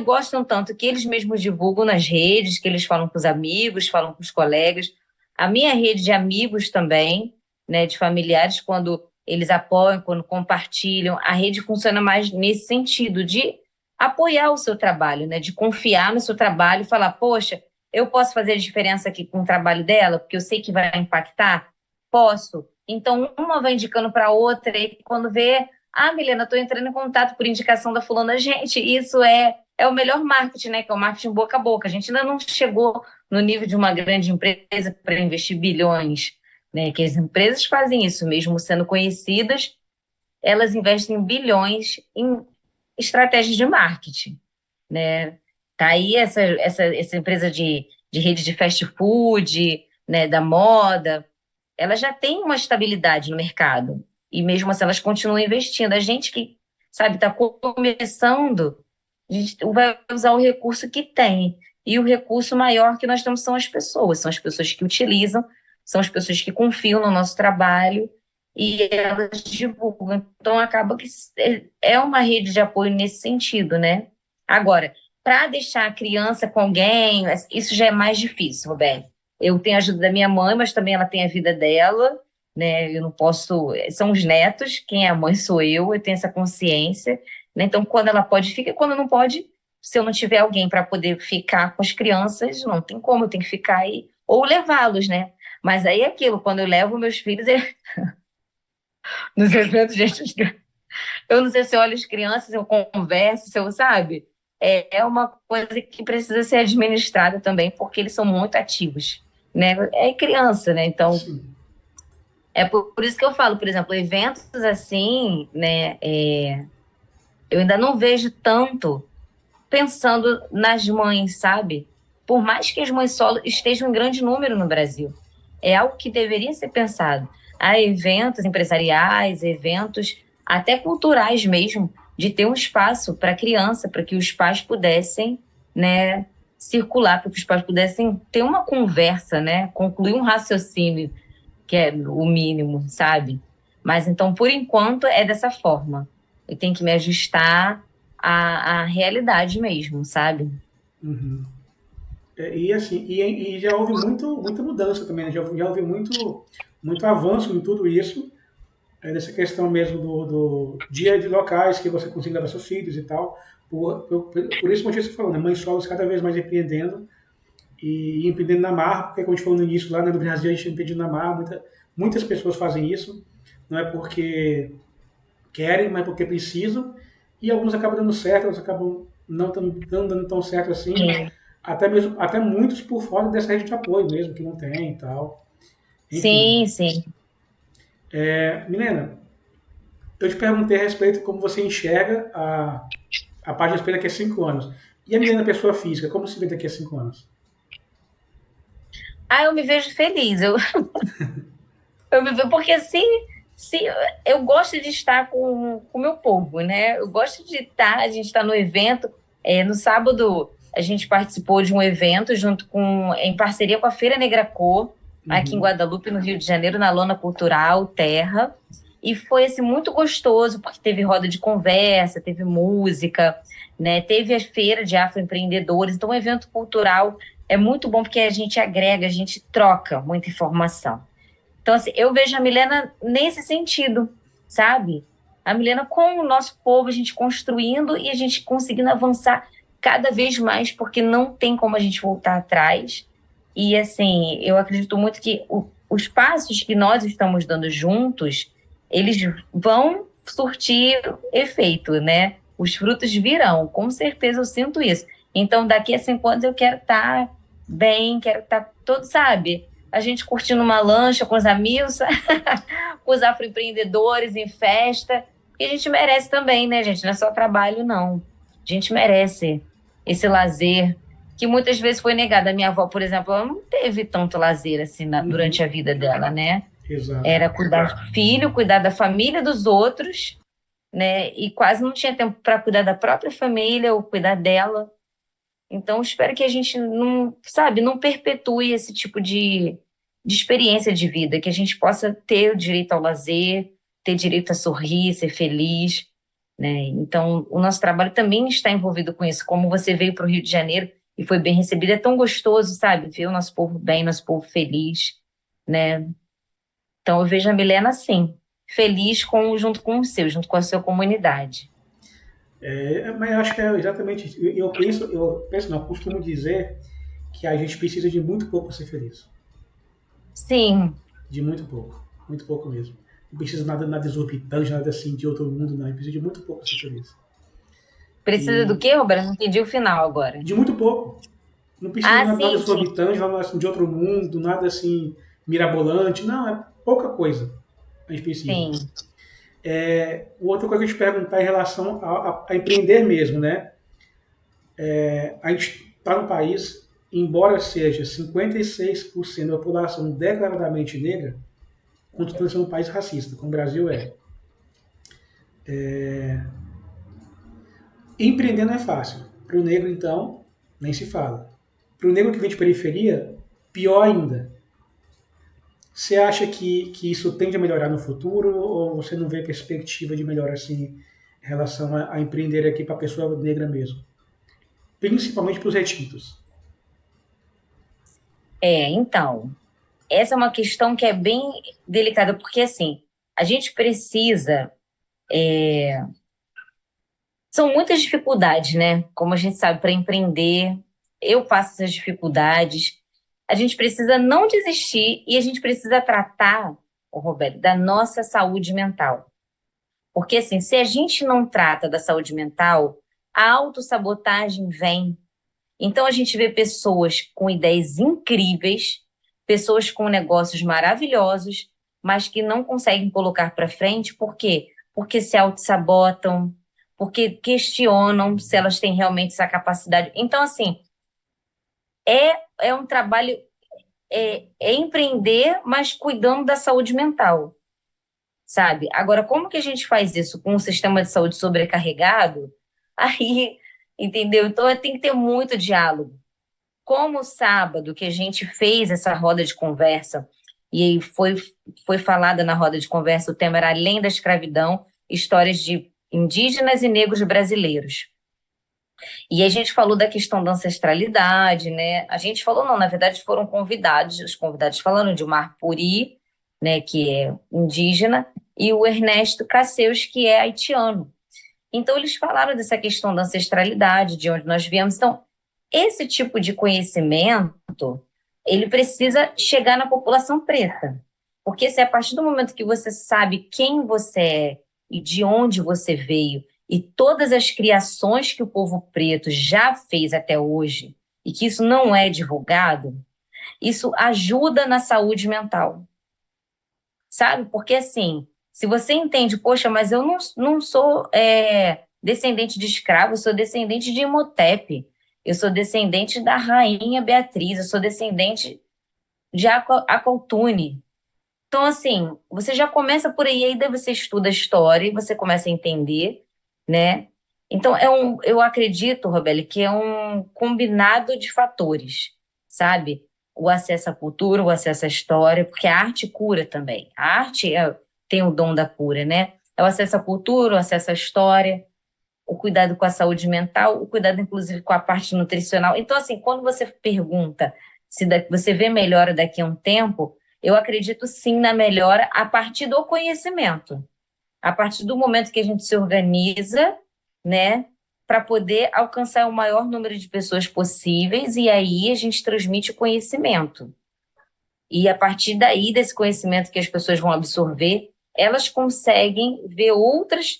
gostam tanto que eles mesmos divulgam nas redes, que eles falam com os amigos, falam com os colegas. A minha rede de amigos também, né, de familiares, quando eles apoiam, quando compartilham. A rede funciona mais nesse sentido, de apoiar o seu trabalho, né? De confiar no seu trabalho e falar, poxa, eu posso fazer a diferença aqui com o trabalho dela, porque eu sei que vai impactar? Posso. Então, uma vai indicando para a outra, e quando vê, Milena, estou entrando em contato por indicação da fulana. Gente, isso é o melhor marketing, né? Que é o marketing boca a boca. A gente ainda não chegou no nível de uma grande empresa para investir bilhões, né? Que as empresas fazem isso, mesmo sendo conhecidas, elas investem bilhões em estratégias de marketing, né? Tá aí essa empresa de rede de fast food, né, da moda, ela já tem uma estabilidade no mercado. E mesmo assim elas continuam investindo. A gente que, sabe, está começando, a gente vai usar o recurso que tem. E o recurso maior que nós temos são as pessoas que utilizam, são as pessoas que confiam no nosso trabalho e elas divulgam. Então acaba que é uma rede de apoio nesse sentido, né? Agora, para deixar a criança com alguém, isso já é mais difícil, Roberto. Eu tenho a ajuda da minha mãe, mas também ela tem a vida dela, né? Eu não posso. São os netos, quem é a mãe sou eu tenho essa consciência, né? Então, quando ela pode, fica, quando não pode, se eu não tiver alguém para poder ficar com as crianças, não tem como, eu tenho que ficar aí, ou levá-los, né? Mas aí é aquilo, quando eu levo meus filhos nos eventos, gente, eu não sei se eu olho as crianças, se eu converso, se eu, sabe? É uma coisa que precisa ser administrada também, porque eles são muito ativos, né? É criança, né? Então, Sim. é por isso que eu falo, por exemplo, eventos assim, né? Eu ainda não vejo tanto pensando nas mães, sabe? Por mais que as mães solo estejam em grande número no Brasil, é algo que deveria ser pensado. Há eventos empresariais, eventos até culturais mesmo, de ter um espaço para a criança, para que os pais pudessem, né, circular, para que os pais pudessem ter uma conversa, né, concluir um raciocínio, que é o mínimo, sabe? Mas então, por enquanto, é dessa forma. Eu tenho que me ajustar à realidade mesmo, sabe? Uhum. E assim, e já houve muita mudança também, né? Já houve muito avanço em tudo isso, nessa questão mesmo do dia de locais que você consiga levar seus filhos e tal. Por esse motivo que você falou, né? Mães solos cada vez mais empreendendo e empreendendo na marra, porque como a gente falou no início, lá no Brasil a gente empreende na marra, muitas pessoas fazem isso, não é porque querem, mas porque precisam, e alguns acabam dando certo, outros acabam não dando tão certo assim, Sim, até muitos por fora dessa rede de apoio mesmo, que não tem e tal. Enfim. sim, sim. Milena, eu te perguntei a respeito de como você enxerga a parte de espelho daqui a 5 anos. E a Milena, pessoa física, como se vê daqui a 5 anos? Ah, eu me vejo feliz. Eu me vejo, porque se eu gosto de estar com o meu povo, né? Eu gosto de estar, a gente está no evento. No sábado, a gente participou de um evento em parceria com a Feira Negra Cor, aqui em Uhum, Guadalupe, no Rio de Janeiro, na Lona Cultural Terra. E foi assim, muito gostoso, porque teve roda de conversa, teve música, né? Teve a feira de afroempreendedores. Então, o evento cultural é muito bom porque a gente agrega, a gente troca muita informação. Então, assim, eu vejo a Milena nesse sentido, sabe? A Milena com o nosso povo, a gente construindo e a gente conseguindo avançar cada vez mais, porque não tem como a gente voltar atrás. E, assim, eu acredito muito que os passos que nós estamos dando juntos, eles vão surtir efeito, né? Os frutos virão, com certeza eu sinto isso. Então, daqui a 5 anos eu quero estar bem, quero estar todo, sabe? A gente curtindo uma lancha com os amigos, com os afroempreendedores em festa. E a gente merece também, né, gente? Não é só trabalho, não. A gente merece esse lazer que muitas vezes foi negado. A minha avó, por exemplo, ela não teve tanto lazer assim uhum, durante a vida dela, né? exato. Era cuidar do filho, cuidar da família dos outros, né? E quase não tinha tempo para cuidar da própria família ou cuidar dela. Então, espero que a gente não, sabe, não perpetue esse tipo de experiência de vida, que a gente possa ter o direito ao lazer, ter direito a sorrir, ser feliz, né? Então, o nosso trabalho também está envolvido com isso. Como você veio para o Rio de Janeiro e foi bem recebido, é tão gostoso, sabe, ver o nosso povo bem, nosso povo feliz, né? Então, eu vejo a Milena assim, feliz junto com o seu, junto com a sua comunidade. Mas eu acho que é exatamente isso. Eu penso, não, eu costumo dizer que a gente precisa de muito pouco para ser feliz. Sim, De muito pouco mesmo. Não precisa nada exorbitante, nada assim de outro mundo, não. A gente precisa de muito pouco para ser feliz. precisa do E quê, Roberto? Não entendi o final agora. de muito pouco. Não precisa de Ah, nada sim, sim. exorbitante, nada assim, de outro mundo, nada assim mirabolante. Não, é pouca coisa a gente precisa. Sim, Outra coisa que eu te perguntar em relação a empreender mesmo, né? A gente está no país, embora seja 56% da população declaradamente negra, continua sendo um país racista, como o Brasil é. Empreender não é fácil. Para o negro, então, nem se fala. Para o negro que vem de periferia, pior ainda. Você acha que isso tende a melhorar no futuro ou você não vê perspectiva de melhora assim em relação a empreender aqui para a pessoa negra mesmo? Principalmente para os retintos. então, essa é uma questão que é bem delicada, porque assim, a gente precisa São muitas dificuldades, né? Como a gente sabe, para empreender, eu passo essas dificuldades. A gente precisa não desistir e a gente precisa tratar, ô Roberto, da nossa saúde mental. Porque, assim, se a gente não trata da saúde mental, a autossabotagem vem. Então, a gente vê pessoas com ideias incríveis, pessoas com negócios maravilhosos, mas que não conseguem colocar para frente, por quê? Porque se autossabotam, porque questionam se elas têm realmente essa capacidade. Então, assim, é um trabalho, é empreender, mas cuidando da saúde mental, sabe? Agora, como que a gente faz isso com um sistema de saúde sobrecarregado? Aí, entendeu? Então, tem que ter muito diálogo. Como sábado que a gente fez essa roda de conversa, e aí foi falada na roda de conversa, o tema era Além da Escravidão, histórias de indígenas e negros brasileiros. E a gente falou da questão da ancestralidade, né? A gente falou, não, na verdade foram convidados, os convidados falando de Mar Puri, né, que é indígena, e o Ernesto Casseus, que é haitiano. Então, eles falaram dessa questão da ancestralidade, de onde nós viemos. Então, esse tipo de conhecimento, ele precisa chegar na população preta. Porque se a partir do momento que você sabe quem você é e de onde você veio, e todas as criações que o povo preto já fez até hoje, e que isso não é divulgado, isso ajuda na saúde mental, sabe? Porque assim, se você entende, poxa, mas eu não sou descendente de escravo, eu sou descendente de Imhotep, eu sou descendente da rainha Beatriz, eu sou descendente de Acoltune. Então, assim, você já começa por aí daí você estuda a história e você começa a entender, né? Então, eu acredito, Robeli, que é um combinado de fatores, sabe? O acesso à cultura, o acesso à história, porque a arte cura também. A arte tem o dom da cura, né? É o acesso à cultura, o acesso à história, o cuidado com a saúde mental, o cuidado, inclusive, com a parte nutricional. Então, assim, quando você pergunta se você vê melhora daqui a um tempo, eu acredito sim na melhora a partir do conhecimento. A partir do momento que a gente se organiza, né, para poder alcançar o maior número de pessoas possíveis, e aí a gente transmite o conhecimento. E a partir daí, desse conhecimento que as pessoas vão absorver, elas conseguem ver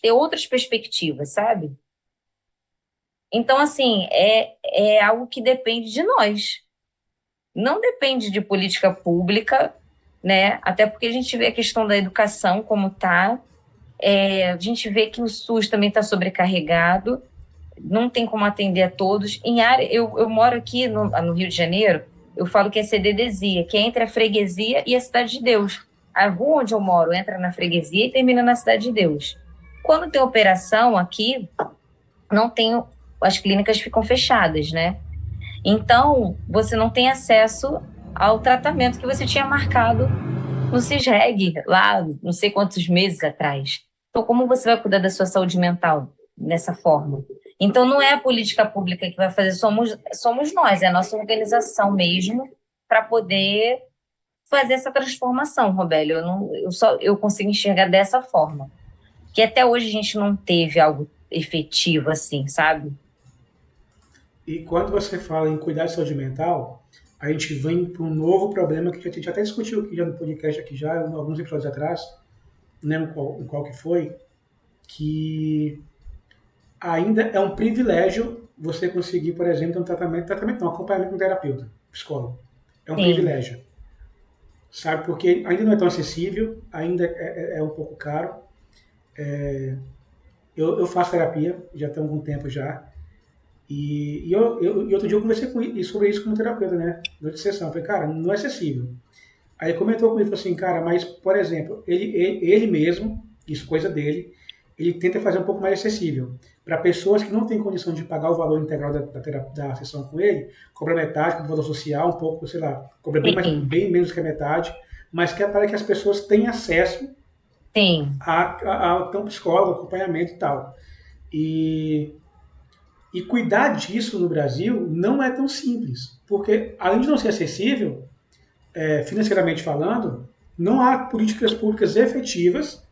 ter outras perspectivas, sabe? Então, assim, é algo que depende de nós. Não depende de política pública, né? Até porque a gente vê a questão da educação como está. A gente vê que o SUS também está sobrecarregado, não tem como atender a todos. Eu moro aqui no Rio de Janeiro, eu falo que é CDDzia, que é entre a freguesia e a Cidade de Deus. A rua onde eu moro entra na freguesia e termina na Cidade de Deus. Quando tem operação aqui, não tem, as clínicas ficam fechadas, né? Então, você não tem acesso ao tratamento que você tinha marcado no CISREG, lá não sei quantos meses atrás. Então, como você vai cuidar da sua saúde mental dessa forma? Então, não é a política pública que vai fazer, somos nós, é a nossa organização mesmo, para poder fazer essa transformação, Robélio. Eu consigo enxergar dessa forma. Que até hoje a gente não teve algo efetivo assim, sabe? E quando você fala em cuidar de saúde mental, a gente vem para um novo problema que a gente até discutiu aqui já no podcast aqui já, alguns episódios atrás, não lembro qual que foi, que ainda é um privilégio você conseguir, por exemplo, um tratamento não, acompanhamento com um terapeuta, psicólogo. É um Sim, privilégio, sabe? Porque ainda não é tão acessível, ainda é um pouco caro. Eu faço terapia, já tem algum tempo já, e outro dia eu conversei sobre isso com um terapeuta, né? Durante a sessão. Eu falei, cara, não é acessível. Aí ele comentou comigo assim, cara, mas, por exemplo, ele mesmo, isso coisa dele, ele tenta fazer um pouco mais acessível. Para pessoas que não têm condição de pagar o valor integral da sessão com ele, cobra metade, com o valor social, um pouco, sei lá, cobra sim, bem menos que a metade, mas que é para que as pessoas tenham acesso sim. a ter um psicólogo, acompanhamento e tal. E e cuidar disso no Brasil não é tão simples, porque além de não ser acessível, financeiramente falando, não há políticas públicas efetivas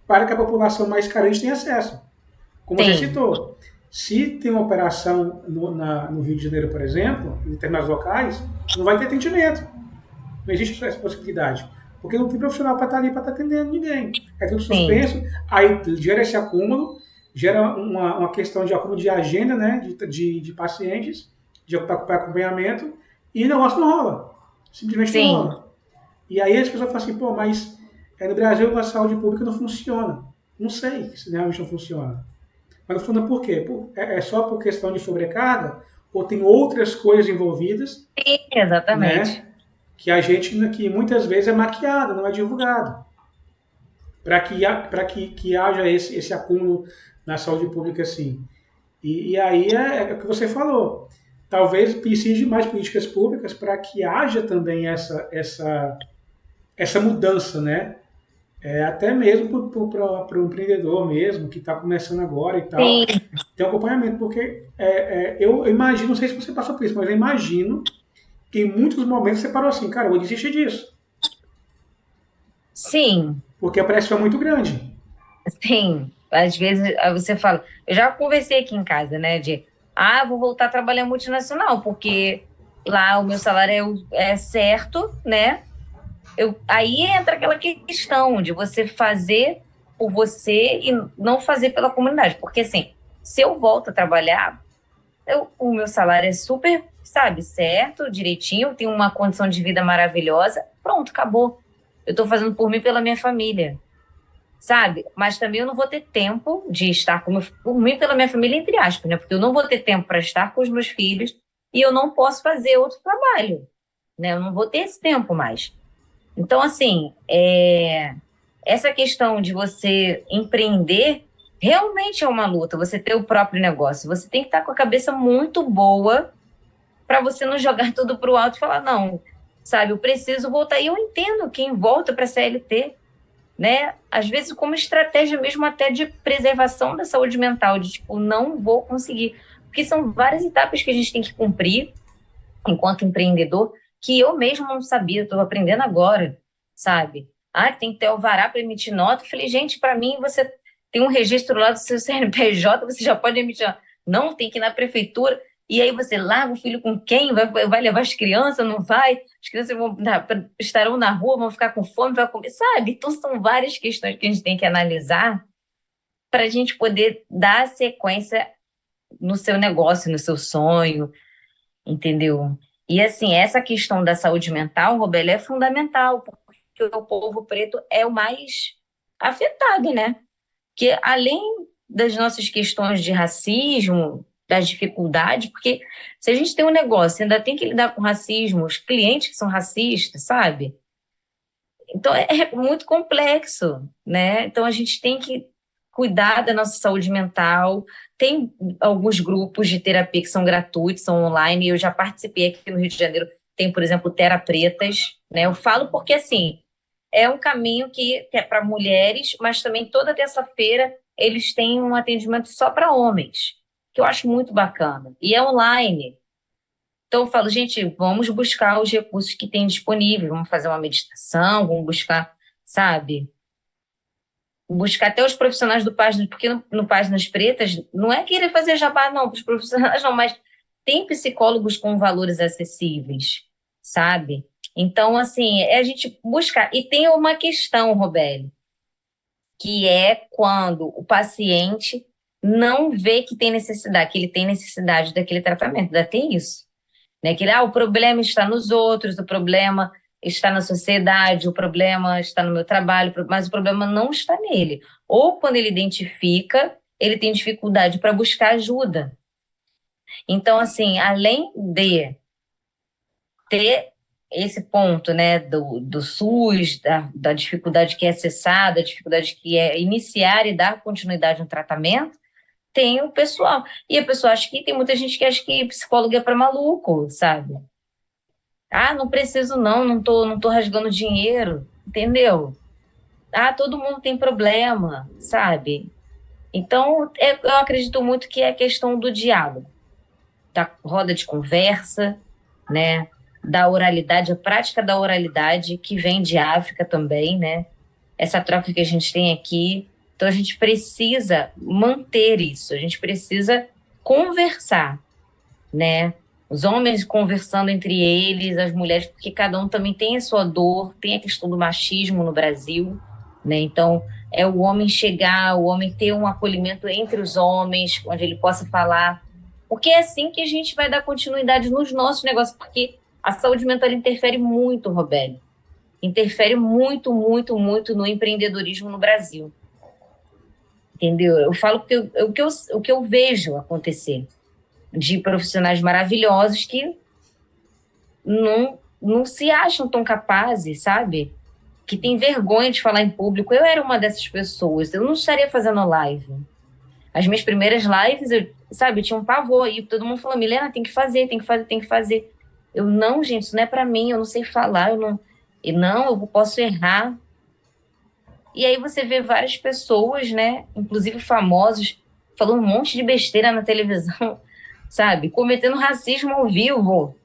para que a população mais carente tenha acesso. Como você sim, citou, se tem uma operação no Rio de Janeiro, por exemplo, em determinados locais, não vai ter atendimento. Não existe essa possibilidade. Porque não tem profissional para estar ali para estar atendendo ninguém. É tudo sim, suspenso, aí gera esse acúmulo, gera uma questão de acúmulo de agenda, né, de pacientes, de acompanhamento, e o negócio não rola. Simplesmente não sim, rola. E aí as pessoas falam assim, pô, mas no Brasil a saúde pública não funciona. Não sei se realmente não funciona. Mas no fundo é por quê? É só por questão de sobrecarga ou tem outras coisas envolvidas, sim, exatamente. né? Que muitas vezes é maquiado, não é divulgado. Para que haja esse acúmulo na saúde pública assim. E aí é o que você falou. Talvez precise de mais políticas públicas para que haja também essa mudança, né? Até mesmo para o empreendedor mesmo, que está começando agora e tal, Sim, ter um acompanhamento, porque eu imagino, não sei se você passou por isso, mas eu imagino que em muitos momentos você parou assim, cara, eu vou desistir disso, sim, porque a pressão é muito grande. sim. Às vezes você fala, eu já conversei aqui em casa, né, vou voltar a trabalhar em multinacional, porque lá o meu salário é certo, né? Aí entra aquela questão de você fazer por você e não fazer pela comunidade. Porque, assim, se eu volto a trabalhar, o meu salário é super, sabe, certo, direitinho, eu tenho uma condição de vida maravilhosa, pronto, acabou. Eu estou fazendo por mim e pela minha família, sabe? Mas também eu não vou ter tempo de estar por mim e pela minha família, entre aspas, né? Porque eu não vou ter tempo para estar com os meus filhos e eu não posso fazer outro trabalho, né? Eu não vou ter esse tempo mais. Então, assim, essa questão de você empreender realmente é uma luta, você ter o próprio negócio. Você tem que estar com a cabeça muito boa para você não jogar tudo para o alto e falar, não, sabe, eu preciso voltar. E eu entendo quem volta para a CLT, né? Às vezes como estratégia mesmo até de preservação da saúde mental, de tipo, não vou conseguir. Porque são várias etapas que a gente tem que cumprir enquanto empreendedor, que eu mesmo não sabia, estou aprendendo agora, sabe? Tem que ter alvará para emitir nota. Eu falei, gente, para mim você tem um registro lá do seu CNPJ, você já pode emitir nota. Não, tem que ir na prefeitura. E aí você larga o filho com quem? Vai levar as crianças? Não vai? As crianças estarão na rua, vão ficar com fome, vai comer, sabe? Então são várias questões que a gente tem que analisar para a gente poder dar sequência no seu negócio, no seu sonho, entendeu? E assim, essa questão da saúde mental, Robélia, é fundamental, porque o povo preto é o mais afetado, né? Que além das nossas questões de racismo, das dificuldades, porque se a gente tem um negócio, ainda tem que lidar com racismo, os clientes que são racistas, sabe? Então é muito complexo, né? Então a gente tem que cuidar da nossa saúde mental. Tem alguns grupos de terapia que são gratuitos, são online. Eu já participei aqui no Rio de Janeiro. Tem, por exemplo, Terapretas, né? Eu falo porque assim é um caminho que é para mulheres, mas também toda terça-feira eles têm um atendimento só para homens, que eu acho muito bacana. E é online. Então, eu falo, gente, vamos buscar os recursos que tem disponível, vamos fazer uma meditação, vamos buscar, sabe? Buscar até os profissionais do Páginas, porque no Páginas Pretas não é querer fazer jabá, não, para os profissionais não, mas tem psicólogos com valores acessíveis, sabe? Então, assim, é a gente buscar. E tem uma questão, Robélia, que é quando o paciente não vê que tem necessidade, que ele tem necessidade daquele tratamento, ainda tem isso, né? Que o problema está nos outros, o problema está na sociedade, o problema está no meu trabalho, mas o problema não está nele. Ou quando ele identifica, ele tem dificuldade para buscar ajuda. Então, assim, além de ter esse ponto, né, do SUS, da dificuldade que é acessar, da dificuldade que é iniciar e dar continuidade no tratamento, tem o pessoal. E a pessoa acha que tem muita gente que acha que psicólogo é para maluco, sabe? Não preciso não tô rasgando dinheiro, entendeu? Todo mundo tem problema, sabe? Então, eu acredito muito que é a questão do diálogo, da roda de conversa, né? Da oralidade, a prática da oralidade, que vem de África também, né? Essa troca que a gente tem aqui. Então, a gente precisa manter isso, a gente precisa conversar, né? Os homens conversando entre eles, as mulheres, porque cada um também tem a sua dor, tem a questão do machismo no Brasil, né? Então, é o homem chegar, o homem ter um acolhimento entre os homens, onde ele possa falar, porque é assim que a gente vai dar continuidade nos nossos negócios, porque a saúde mental interfere muito, Roberto, interfere muito, muito, muito no empreendedorismo no Brasil, entendeu? Eu falo o que eu vejo acontecer de profissionais maravilhosos que não se acham tão capazes, sabe? Que tem vergonha de falar em público. Eu era uma dessas pessoas, eu não estaria fazendo live. As minhas primeiras lives, eu tinha um pavor aí, todo mundo falou, Milena, tem que fazer, tem que fazer, tem que fazer. Eu, não, gente, isso não é para mim, eu não sei falar, eu posso errar. E aí você vê várias pessoas, né, inclusive famosos, falando um monte de besteira na televisão, sabe? Cometendo racismo ao vivo.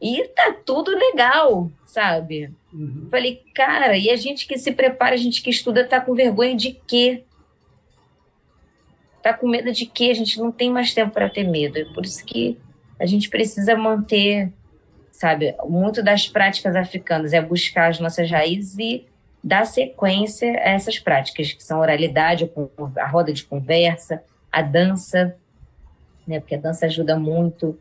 E tá tudo legal, sabe? Uhum. Falei, cara, e a gente que se prepara, a gente que estuda, tá com vergonha de quê? Tá com medo de quê? A gente não tem mais tempo para ter medo. É por isso que a gente precisa manter, sabe? Muito das práticas africanas é buscar as nossas raízes e dar sequência a essas práticas, que são a oralidade, a roda de conversa, a dança, né? Porque a dança ajuda muito.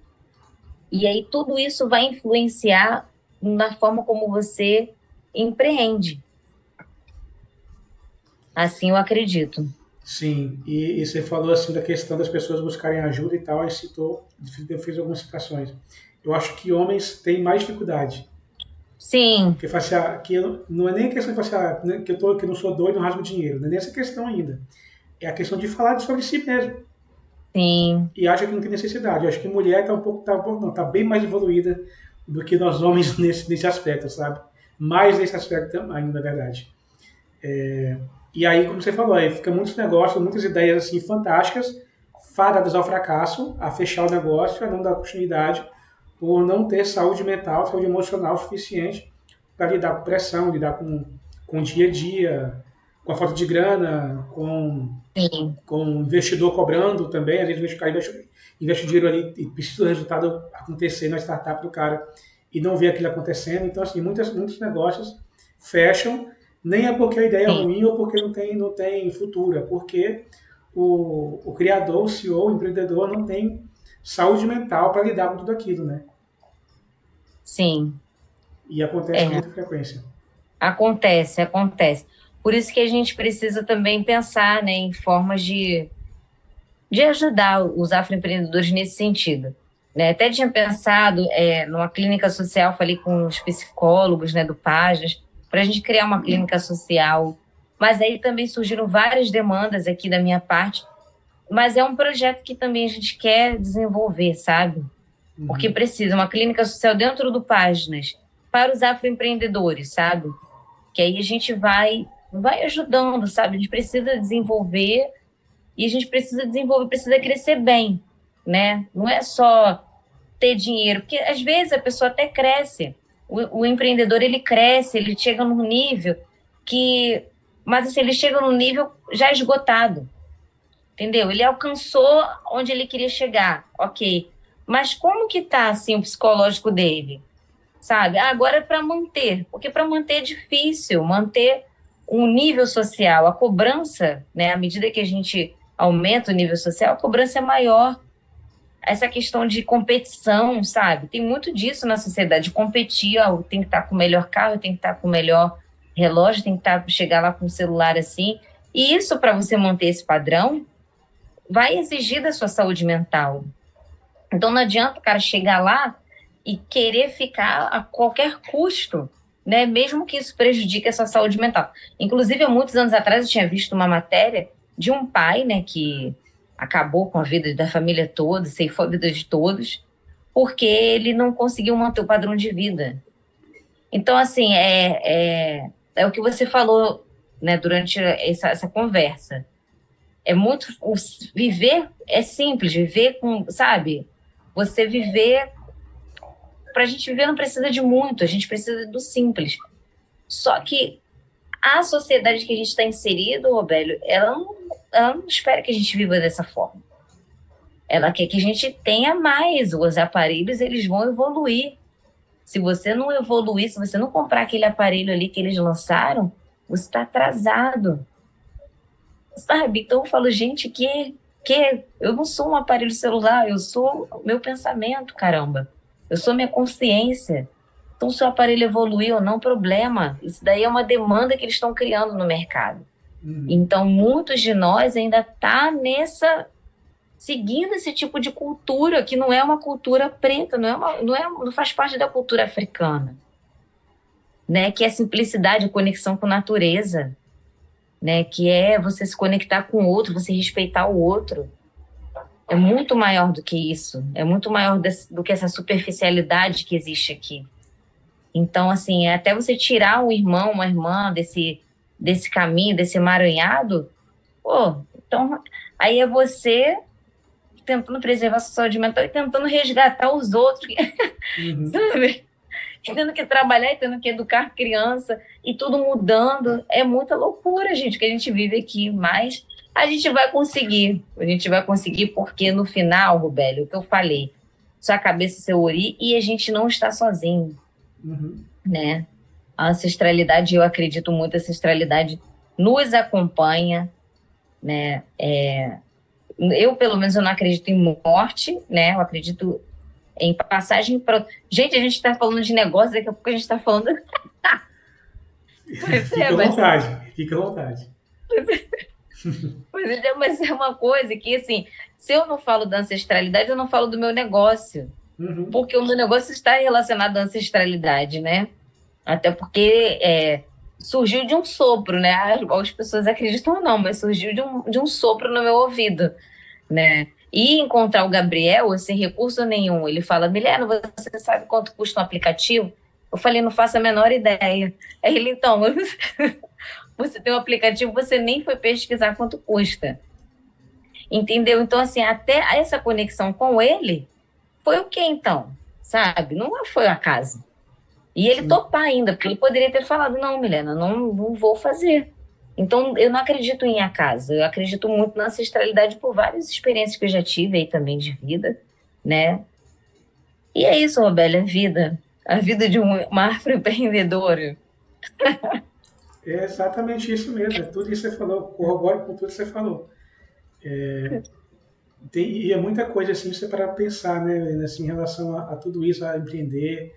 E aí tudo isso vai influenciar na forma como você empreende. Assim eu acredito. Sim, e você falou assim da questão das pessoas buscarem ajuda e tal, aí eu fiz algumas citações. Eu acho que homens têm mais dificuldade. Sim, Porque fala assim, não é nem a questão de falar assim, né, que eu não sou doido, não rasgo dinheiro. Não é nem essa questão ainda. É a questão de falar sobre si mesmo. sim, E acha que não tem necessidade. Eu acho que mulher tá bem mais evoluída do que nós homens nesse aspecto, sabe? Mais nesse aspecto ainda, na verdade. E aí, como você falou, aí fica muitos negócios, muitas ideias assim fantásticas, fadadas ao fracasso, a fechar o negócio, a não dar continuidade, por não ter saúde mental, saúde emocional suficiente para lidar com pressão, lidar com o dia a dia, com a falta de grana, sim, com o investidor cobrando também. Às vezes o cara investe dinheiro ali e precisa do resultado acontecer na startup do cara e não vê aquilo acontecendo. Então, assim, muitos negócios fecham, nem é porque a ideia é sim, ruim ou porque não tem futuro, é porque o criador, o CEO, o empreendedor não tem saúde mental para lidar com tudo aquilo, né? sim. E acontece com É, muita frequência. acontece, acontece. Por isso que a gente precisa também pensar, né, em formas de ajudar os afroempreendedores nesse sentido. Né? Até tinha pensado numa clínica social, falei com os psicólogos, né, do Páginas, para a gente criar uma clínica social. Mas aí também surgiram várias demandas aqui da minha parte, mas é um projeto que também a gente quer desenvolver, sabe? Porque Uhum. precisa uma clínica social dentro do Páginas para os afroempreendedores, sabe? Que aí a gente vai ajudando, sabe? A gente precisa desenvolver e a gente precisa desenvolver, precisa crescer bem, né? Não é só ter dinheiro, porque às vezes a pessoa até cresce, o empreendedor ele cresce, ele chega num nível que, mas assim, ele chega num nível já esgotado, entendeu? Ele alcançou onde ele queria chegar, ok. Mas como que tá assim o psicológico dele? Sabe? Agora é para manter, porque para manter é difícil, manter um nível social, a cobrança, né? À medida que a gente aumenta o nível social, a cobrança é maior. Essa questão de competição, sabe? Tem muito disso na sociedade, de competir, ó, tem que estar com o melhor carro, tem que estar com o melhor relógio, tem que chegar lá com o celular assim. E isso, para você manter esse padrão, vai exigir da sua saúde mental. Então não adianta o cara chegar lá e querer ficar a qualquer custo, né? Mesmo que isso prejudique a sua saúde mental. Inclusive, há muitos anos atrás, eu tinha visto uma matéria de um pai, né, que acabou com a vida da família toda, ceifou a vida de todos, porque ele não conseguiu manter o padrão de vida. Então, assim, é o que você falou, né, durante essa conversa. É muito. Viver é simples, viver com, sabe? Você viver. Para a gente viver não precisa de muito, a gente precisa do simples. Só que A sociedade que a gente está inserido, Robélio, ela não espera que a gente viva dessa forma. Ela quer que a gente tenha mais. Os aparelhos, eles vão evoluir. Se você não evoluir, se você não comprar aquele aparelho ali que eles lançaram, você está atrasado. Sabe? Então eu falo, gente, que eu não sou um aparelho celular, eu sou o meu pensamento, caramba. Eu sou minha consciência. Então, se o aparelho evoluir ou não, problema. Isso daí é uma demanda que eles estão criando no mercado. Então, muitos de nós ainda tá seguindo esse tipo de cultura, que não é uma cultura preta, não faz parte da cultura africana, né? Que é simplicidade, conexão com a natureza, né? Que é você se conectar com o outro, você respeitar o outro. É muito maior do que isso, é muito maior do que essa superficialidade que existe aqui. Então, assim, até você tirar um irmão, uma irmã desse caminho, desse emaranhado, pô, então aí é você tentando preservar a sua saúde mental e tentando resgatar os outros, sabe? Tendo que trabalhar e tendo que educar criança e tudo mudando. É muita loucura, gente, que a gente vive aqui, mas a gente vai conseguir porque no final, Rubélio, o que eu falei, sua cabeça, seu ori, e a gente não está sozinho, né? A ancestralidade, eu acredito muito, a ancestralidade nos acompanha, né? Eu, pelo menos, eu não acredito em morte, né? Eu acredito em passagem para... Gente, a gente está falando de negócio, daqui a pouco a gente está falando... Pois Fica é, à vontade, fica à vontade. Mas é uma coisa que, assim, se eu não falo da ancestralidade, eu não falo do meu negócio. Porque o meu negócio está relacionado à ancestralidade, né? Até porque surgiu de um sopro, né? As pessoas acreditam ou não, mas surgiu de um sopro no meu ouvido, né? E encontrar o Gabriel sem recurso nenhum. Ele fala, Milena, você sabe quanto custa um aplicativo? Eu falei, não faço a menor ideia. Aí ele, então, você tem um aplicativo, você nem foi pesquisar quanto custa. Entendeu? Então, assim, até essa conexão com ele foi o quê, então? Sabe? Não foi a casa. E ele topar ainda, porque ele poderia ter falado, não, Milena, não vou fazer. Então, eu não acredito em acaso, eu acredito muito na ancestralidade por várias experiências que eu já tive aí também de vida, né? E é isso, Robélia, a vida de uma afroempreendedora. É exatamente isso mesmo, é tudo isso que você falou, corroboro com tudo que você falou. E é muita coisa assim, você para pensar, né, assim, em relação a tudo isso, a empreender,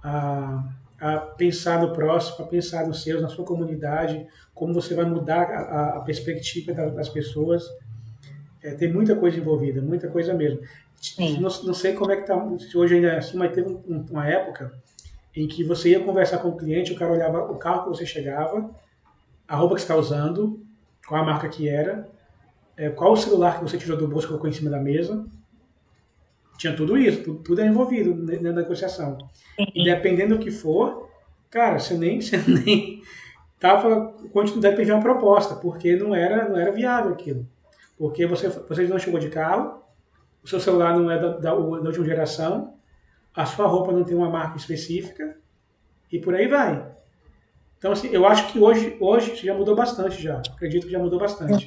a pensar no próximo, a pensar nos seus, na sua comunidade, como você vai mudar a perspectiva das pessoas. Tem muita coisa envolvida, muita coisa mesmo. Sim. Não sei como é que está, se hoje ainda é assim, mas teve uma época em que você ia conversar com o cliente, o cara olhava o carro que você chegava, a roupa que você está usando, qual a marca que era, qual o celular que você tirou do bolso e colocou em cima da mesa. Tinha tudo isso, tudo é envolvido dentro da negociação. E dependendo do que for, cara, você nem tava, depende de uma proposta, porque não era viável aquilo. Porque você não chegou de carro, o seu celular não é da última geração, a sua roupa não tem uma marca específica, e por aí vai. Então, assim, eu acho que hoje já mudou bastante já. Acredito que já mudou bastante.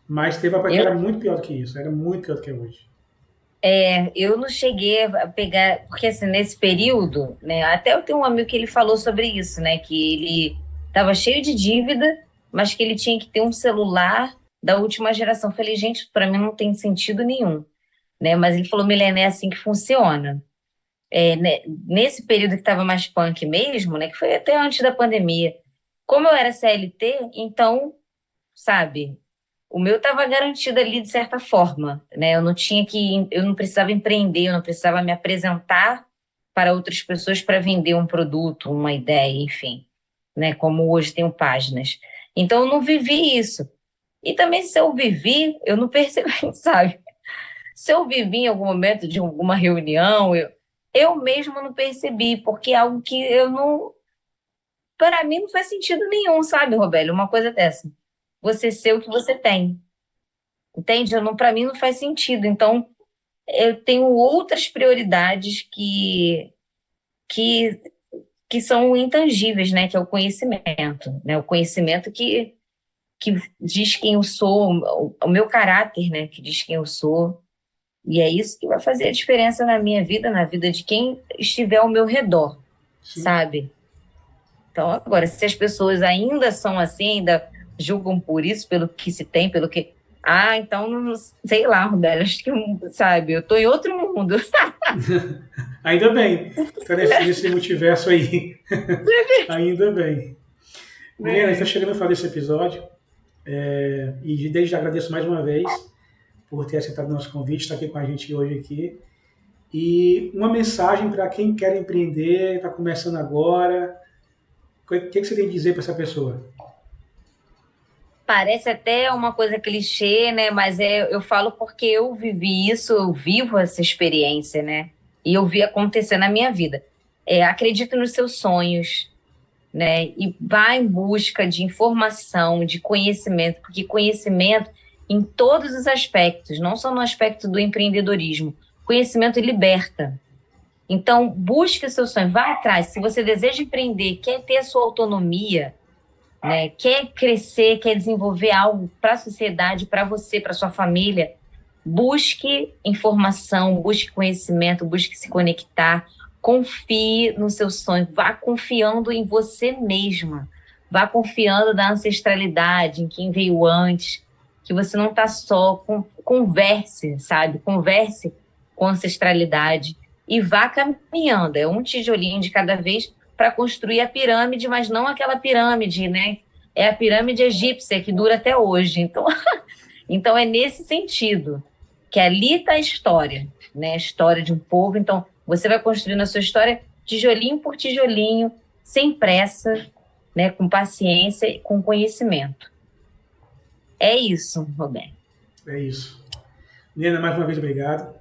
Mas teve uma época que era muito pior do que isso, era muito pior do que hoje. Eu não cheguei a pegar, porque assim, nesse período, né, até eu tenho um amigo que ele falou sobre isso, né, que ele estava cheio de dívida, mas que ele tinha que ter um celular da última geração. Eu falei, gente, para mim não tem sentido nenhum, né, mas ele falou, Milena, é assim que funciona. Né, nesse período que estava mais punk mesmo, né, que foi até antes da pandemia, como eu era CLT, então, sabe, o meu estava garantido ali de certa forma, né? Eu não precisava empreender, eu não precisava me apresentar para outras pessoas para vender um produto, uma ideia, enfim, né? Como hoje tenho páginas. Então eu não vivi isso. E também se eu vivi, eu não percebi, sabe? Se eu vivi em algum momento de alguma reunião, eu mesma não percebi, porque é algo que eu não, para mim não faz sentido nenhum, sabe, Robélio? Uma coisa dessa. Você ser o que você tem. Entende? Para mim não faz sentido. Então, eu tenho outras prioridades que que são intangíveis, né? Que é o conhecimento, né? O conhecimento que diz quem eu sou, o meu caráter, né? Que diz quem eu sou. E é isso que vai fazer a diferença na minha vida, na vida de quem estiver ao meu redor, Sim. sabe? Então, agora, se as pessoas ainda são assim, ainda julgam por isso, pelo que se tem, pelo que. Ah, então, sei lá, Roberto, acho que, sabe, eu tô em outro mundo. Ainda bem. Tá nesse multiverso aí. Ainda bem. Milena, a gente está chegando no final desse episódio. E desde já agradeço mais uma vez por ter aceitado o nosso convite, estar aqui com a gente hoje aqui. E uma mensagem para quem quer empreender, está começando agora. O que você tem a dizer para essa pessoa? Parece até uma coisa clichê, né? Mas eu falo porque eu vivi isso, eu vivo essa experiência, né? E eu vi acontecer na minha vida. Acredito nos seus sonhos, né? E vá em busca de informação, de conhecimento, porque conhecimento em todos os aspectos, não só no aspecto do empreendedorismo. Conhecimento liberta. Então, busque o seu sonho, vá atrás. Se você deseja empreender, quer ter a sua autonomia, né, quer crescer, quer desenvolver algo para a sociedade, para você, para sua família, busque informação, busque conhecimento, busque se conectar, confie no seu sonho, vá confiando em você mesma, vá confiando na ancestralidade, em quem veio antes, que você não está só, converse, sabe? Converse com a ancestralidade e vá caminhando, é um tijolinho de cada vez para construir a pirâmide, mas não aquela pirâmide, né? É a pirâmide egípcia que dura até hoje. Então é nesse sentido que ali está a história, né? A história de um povo. Então, você vai construindo a sua história tijolinho por tijolinho, sem pressa, né? Com paciência e com conhecimento. É isso, Roberto. É isso. Nena, mais uma vez, obrigado.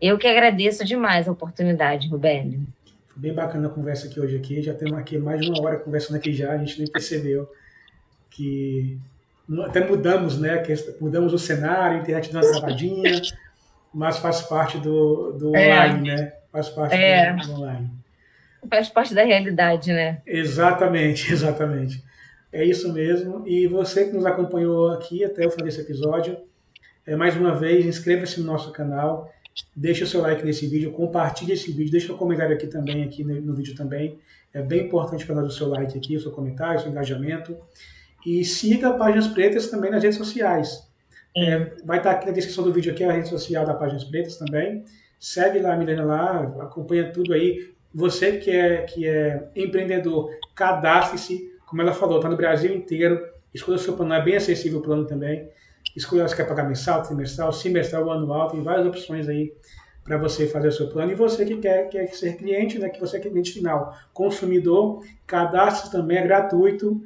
Eu que agradeço demais a oportunidade, Roberto. Foi bem bacana a conversa aqui hoje aqui. Já temos aqui mais de uma hora conversando aqui já, a gente nem percebeu que até mudamos, né? Mudamos o cenário, a internet deu uma travadinha, mas faz parte do É, online, né? Faz parte é, do online. faz parte da realidade, né? Exatamente, exatamente. É isso mesmo. E você que nos acompanhou aqui até o final desse episódio, mais uma vez, inscreva-se no nosso canal, deixe o seu like nesse vídeo, compartilhe esse vídeo, deixe um comentário aqui também, aqui no vídeo também. É bem importante para nós o seu like aqui, o seu comentário, o seu engajamento. E siga a Páginas Pretas também nas redes sociais. Sim. Vai estar aqui na descrição do vídeo aqui a rede social da Páginas Pretas também. Segue lá a Milena lá, acompanha tudo aí. Você que é empreendedor, cadastre-se, como ela falou, está no Brasil inteiro. Escolha o seu plano, é bem acessível o plano também. Escolha se quer pagar mensal, trimestral, semestral ou anual, tem várias opções aí para você fazer o seu plano. E você que quer ser cliente, né, que você é cliente final, consumidor, cadastre também, é gratuito.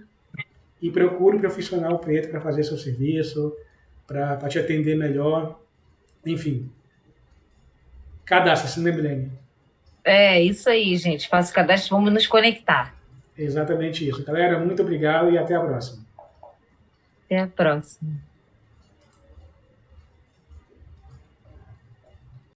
E procure um profissional preto para fazer seu serviço, para te atender melhor. Enfim, cadastre-se, né, Milene? É isso aí, gente. Faça o cadastro, vamos nos conectar. É exatamente isso. Galera, muito obrigado e até a próxima. Até a próxima.